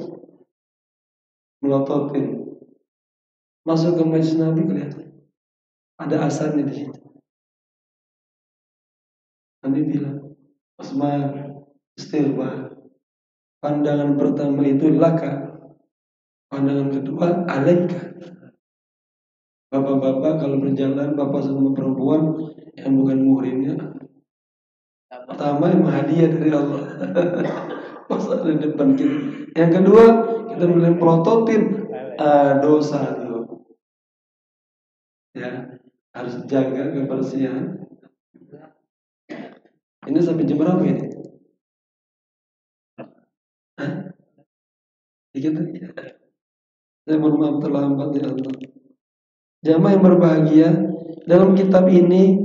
melototin. Masuk ke majelis Nabi, kelihatan ada asalnya di situ. Nabi bilang, Utsman, istighfar. Pandangan pertama itu laka, pandangan kedua alaika. Bapak-bapak kalau berjalan, bapak sama perempuan yang bukan muhrimnya, pertama emang hadiah dari Allah. Pas ada di depan kita. Yang kedua, kita mulai pelototin dosa itu. Ya, harus jaga kebersihan. Ini sampai jam berapa ini? Dikit lagi. Saya mohon maaf terlambat ya Allah. Jamaah yang berbahagia, dalam kitab ini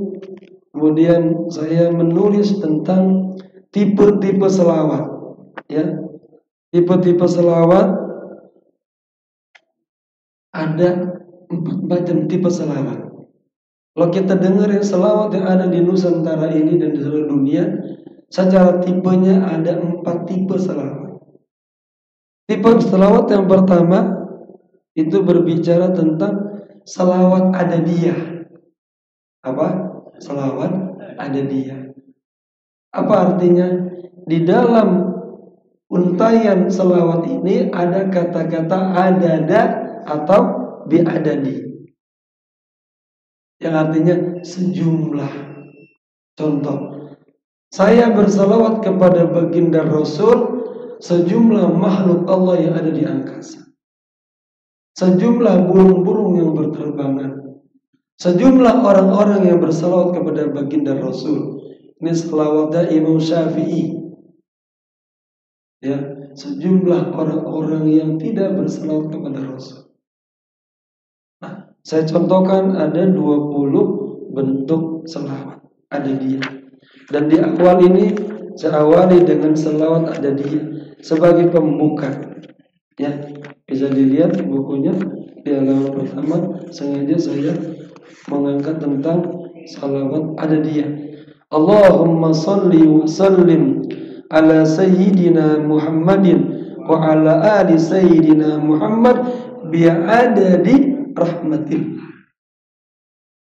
kemudian saya menulis tentang tipe-tipe selawat. Ya, tipe-tipe selawat ada 4 macam tipe selawat. Kalau kita dengar yang selawat yang ada di Nusantara ini dan di seluruh dunia, secara tipenya ada 4 tipe selawat. Tipe selawat yang pertama itu berbicara tentang selawat adadiyah. Apa? selawat ada dia. Apa artinya? Di dalam untayan selawat ini ada kata-kata adada atau biadadi, yang artinya sejumlah. Contoh, saya bersalawat kepada baginda Rasul sejumlah makhluk Allah yang ada di angkasa, sejumlah burung-burung yang berterbangan, sejumlah orang-orang yang bersalawat kepada baginda Rasul. Ini salawatnya Imam Syafi'i. Ya, sejumlah orang-orang yang tidak bersalawat kepada Rasul. Nah, saya contohkan ada 20 bentuk salawat ada dia. Dan di awal ini saya awali dengan salawat ada dia sebagai pembuka. Ya, bisa dilihat bukunya di halaman pertama. Sengaja saya mengangkat tentang salawat ada dia. Allahumma salli wa sallim ala sayyidina Muhammadin wa ala ali sayyidina Muhammad bi'adadi rahmatillah.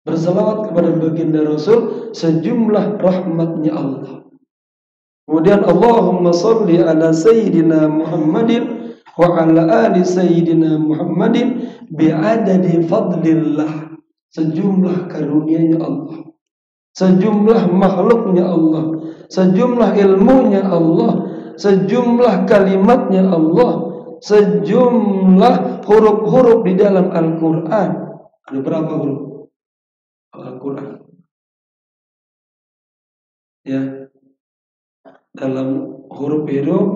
Bersalawat kepada baginda Rasul sejumlah rahmatnya Allah. Kemudian Allahumma salli ala sayyidina Muhammadin wa ala ali sayyidina Muhammadin bi'adadi fadlillah. Sejumlah karunia-Nya Allah, sejumlah makhluknya Allah, sejumlah ilmunya Allah, sejumlah kalimatnya Allah, sejumlah huruf-huruf di dalam Al-Quran. Ada berapa huruf Al-Quran? Ya, dalam huruf-huruf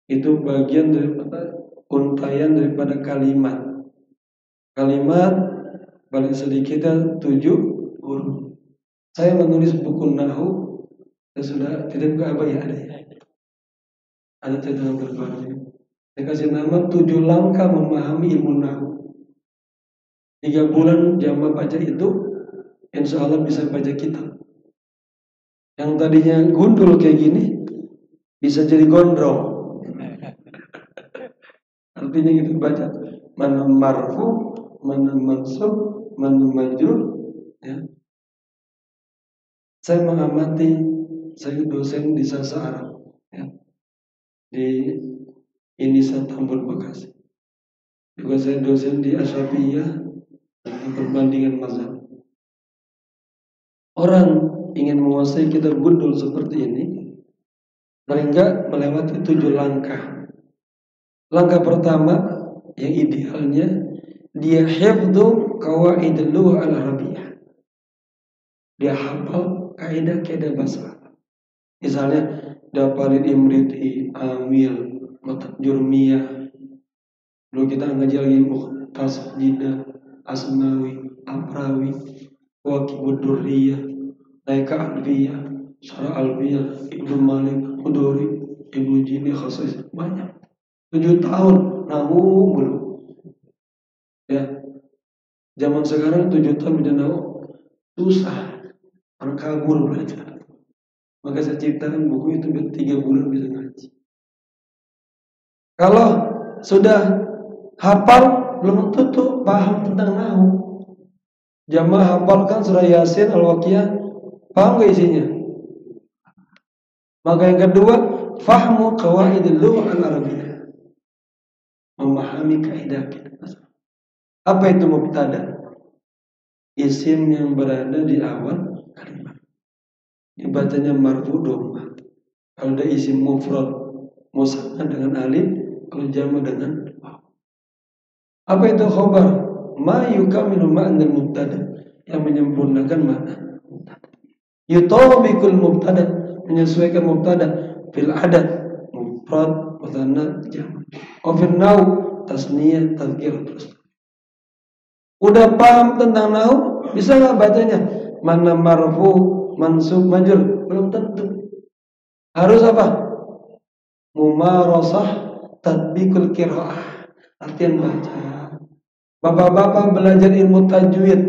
itu bagian daripada untayan daripada kalimat. Kalimat paling sedikitnya 7 huruf. Saya menulis buku Nahu, saya sudah tidak ke apa ya, ada catatan terbaru. Saya kasih nama 7 langkah memahami ilmu Nahu. 3 bulan jamaah baca itu, insya Allah bisa baca kitab. Yang tadinya gundul kayak gini, bisa jadi gondrong. Artinya gitu, baca mana marfu, mana mansub, mana majrur. Ya. Saya mengamati, saya dosen di Sasa Arab, ya, di Inisa Tambun Bekasi. Juga saya dosen di Asyafiyah, perbandingan mazhab. Orang ingin menguasai kitab gundul seperti ini, paling enggak melewati 7 langkah. Langkah pertama yang idealnya dia hifdzu qawaidul lughah al-arabiyyah. Dia hafal kaidah-kaidah bahasa Arab. Misalnya dapalin imriti, amil, jurmiyah. Dulu kita ngaji lagi mukhtasar jidah, asmawi, aprawi, waqibud durriyah, naika alfiyah, syara alfiyah, ibnu malik, huduri, ibnu jini, khasis, banyak. 7 tahun nahu belum. Ya, zaman sekarang 7 tahun bisa nahu susah, orang kabur belajar. Maka saya ciptakan buku itu 3 bulan bisa ngaji. Kalau sudah hafal belum tentu paham tentang nahu. Jamaah hafalkan surah Yasin, Al-Waqiah, paham gak isinya? Maka yang kedua, fahmu qawaidul lughah al-arabiyyah. Memahami kaidah kita. Apa itu mubtada? Isim yang berada di awal kalimat. Dibacanya marfu dhamma. Kalau ada isim mufrad musanna dengan alif, kalau jama' dengan waw. Apa itu khabar? Ma yukamilu ma'na mubtada, yang menyempurnakan makna mubtada. Yutabiqul mubtada, menyesuaikan mubtada fil adad, mufrad, mutsanna, jama'. Ofin nau, tasniyah, tadhkir, terus. Udah paham tentang nau, bisa nggak bacanya? Mana marfu, mansub, majrur? Belum tentu. Harus apa? Mumarasah, tatbiqul qiraah, latihan baca. Bapak-bapak belajar ilmu tajwid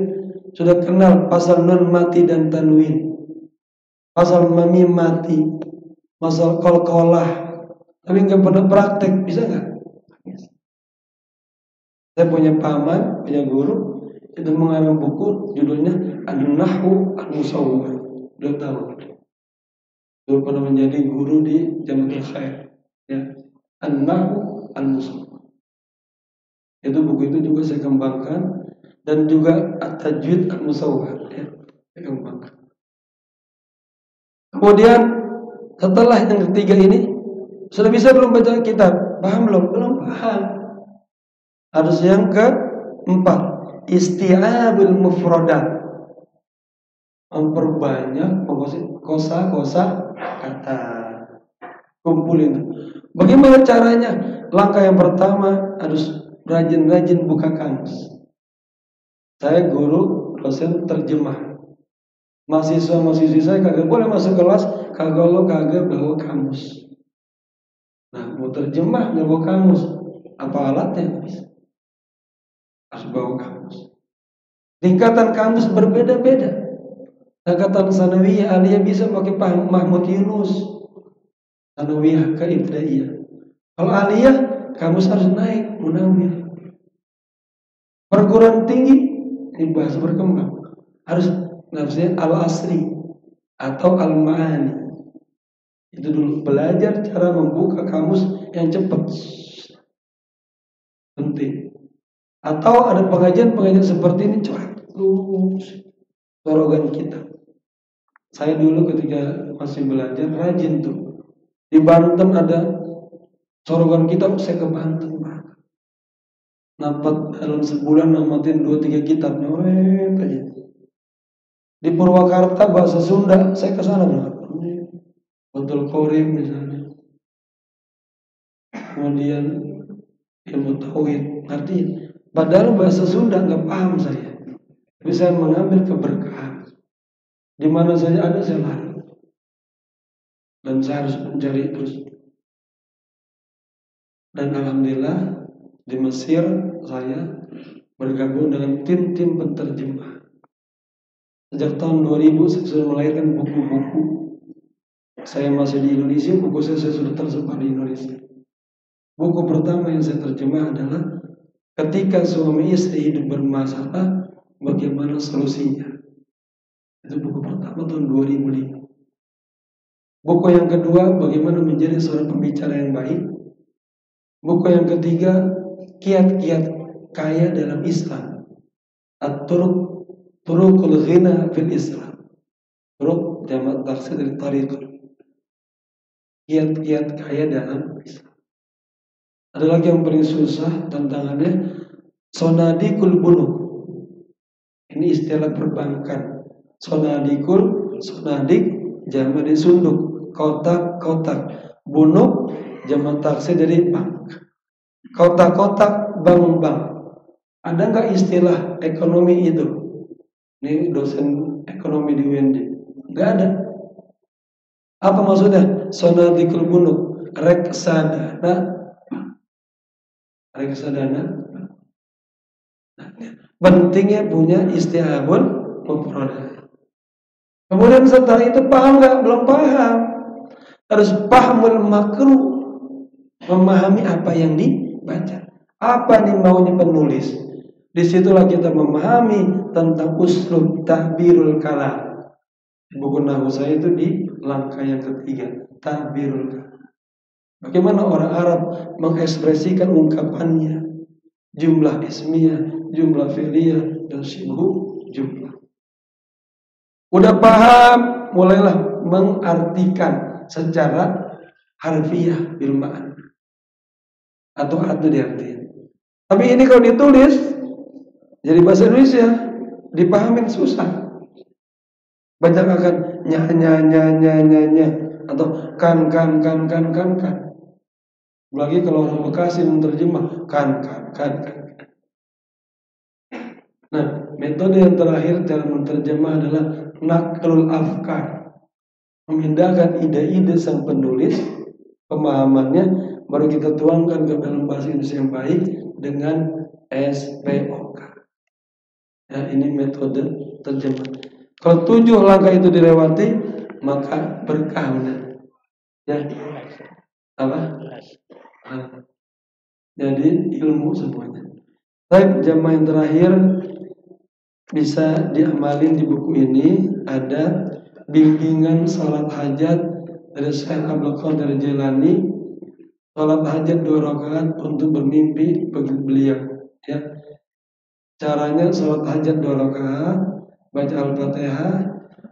sudah kenal pasal nun mati dan tanwin, pasal mami mati, pasal qalqalah, tapi nggak pernah praktek, bisa nggak? Saya punya paman, punya guru, itu mengarang buku judulnya An-Nahwu Al-Musawwar. Belum tahu. Dulu pernah menjadi guru di Jamatul Khair. Ya. An-Nahwu Al-Musawwar. Itu buku itu juga saya kembangkan, dan juga At-Tajwid Al-Musawwar. Ya. Saya kembangkan. Kemudian setelah yang ketiga ini, sudah bisa belum baca kitab? Paham belum? Belum paham. Harus yang keempat, isti'abul mufradat. Memperbanyak kosa-kosa kata. Kumpulin. Bagaimana caranya? Langkah yang pertama harus rajin-rajin buka kamus. Saya guru dosen terjemah. Mahasiswa-mahasiswi saya kagak boleh masuk kelas kalau kagak bawa kamus. Nah, mau terjemah nggak bawa kamus, apa alatnya? Bisa. Harus bawa kamus. Tingkatan kamus berbeda-beda. Tingkatan sanawiyah aliyah bisa pakai Mahmud Yunus. Sanawiyah ke ibtidaiyah. Kalau aliyah, kamus harus naik Munawwir. Perguruan tinggi, ini bahasa berkembang, harus nafsnya al-asri atau al-ma'ani. Itu dulu belajar cara membuka kamus yang cepat. Penting. Atau ada pengajian-pengajian seperti ini, sorogan kita. Saya dulu ketika masih belajar rajin tuh. Di Banten ada sorogan kitab, saya ke Banten. Dapat dalam sebulan namatin 2-3 kitab. Aja. Di Purwakarta bahasa Sunda, saya ke sana Betul Qorib misalnya. Kemudian ilmu tauhid, artinya padahal bahasa Sunda nggak paham saya, tapi saya mengambil keberkahan. Di mana saja ada saya lari, dan saya harus mencari terus. Dan alhamdulillah di Mesir saya bergabung dengan tim-tim penterjemah. Sejak tahun 2000 saya sudah melahirkan buku-buku. Saya masih di Indonesia, buku saya sudah tersebar di Indonesia. Buku pertama yang saya terjemah adalah ketika suami istri hidup bermasalah, bagaimana solusinya. Itu buku pertama tahun 2005. Buku yang kedua, bagaimana menjadi seorang pembicara yang baik. Buku yang ketiga, kiat-kiat kaya dalam Islam. Turuqul ghina fil Islam. Turuq jamak taksir dari tariq. Kiat-kiat kaya dalam Islam. Ada lagi yang paling susah tantangannya, sonadikul bunuk. Ini istilah perbankan. Sonadik jamak dari sunduk, kotak-kotak. Bunuk jamak taksir dari bank. Kotak-kotak bank-bank. Ada nggak istilah ekonomi itu? Ini dosen ekonomi di UNJ. Nggak ada. Apa maksudnya? Sonadikul bunuk, reksadana. Pentingnya punya istihabul mufradat. Kemudian setelah itu paham nggak? Belum paham. Harus pahamul makruh, memahami apa yang dibaca. Apa nih maunya penulis? Disitulah kita memahami tentang uslub tahbirul kalam. Buku nahwu saya itu di langkah yang ketiga, tahbirul kalam. Bagaimana orang Arab mengekspresikan ungkapannya, jumlah ismiyah, jumlah fi'liyah, dan syibhu jumlah. Udah paham, mulailah mengartikan secara harfiah bil ma'an atau arti diartikan. Tapi ini kalau ditulis jadi bahasa Indonesia dipahamin susah. Banyak akan nya atau kan. Lagi kalau orang Bekasi menerjemah kan. Nah, metode yang terakhir dalam menerjemah adalah naqlul afkar. Memindahkan ide-ide sang penulis, pemahamannya, baru kita tuangkan ke dalam bahasa Indonesia yang baik dengan SPOK. Ya, ini metode terjemah. Kalau 7 langkah itu dilewati, maka berkah benar. Ya, apa? Jadi ilmu semuanya. Baik, jamaah yang terakhir, bisa diamalin di buku ini ada bimbingan salat hajat dari Syekh Abdul Qadir Jilani, salat hajat 2 rakaat untuk bermimpi bagi beliau ya. Caranya salat hajat 2 rakaat, baca Al-Fatihah,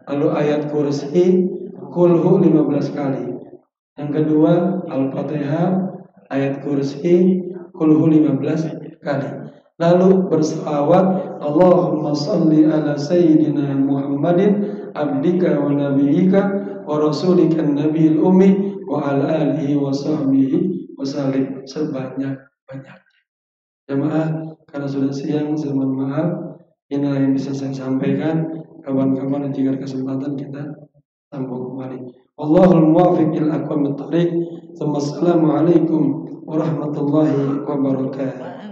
lalu ayat kursi, kulhu 15 kali. Yang kedua Al-Fatihah, ayat kursi, kulhu 15 kali. Lalu berselawat, Allahumma salli ala Sayyidina Muhammadin abdika wa nabiyika wa rasulika nabiyil ummi wa ala alihi wa sahbihi wa salim sebanyak-banyak. Jemaah, karena sudah siang, saya mohon maaf. Inilah yang bisa saya sampaikan. Kawan-kawan, jika ada kesempatan kita sambung kembali. Wallahul muwaffiq ila aqwamit thoriq. Assalamualaikum warahmatullahi wabarakatuh.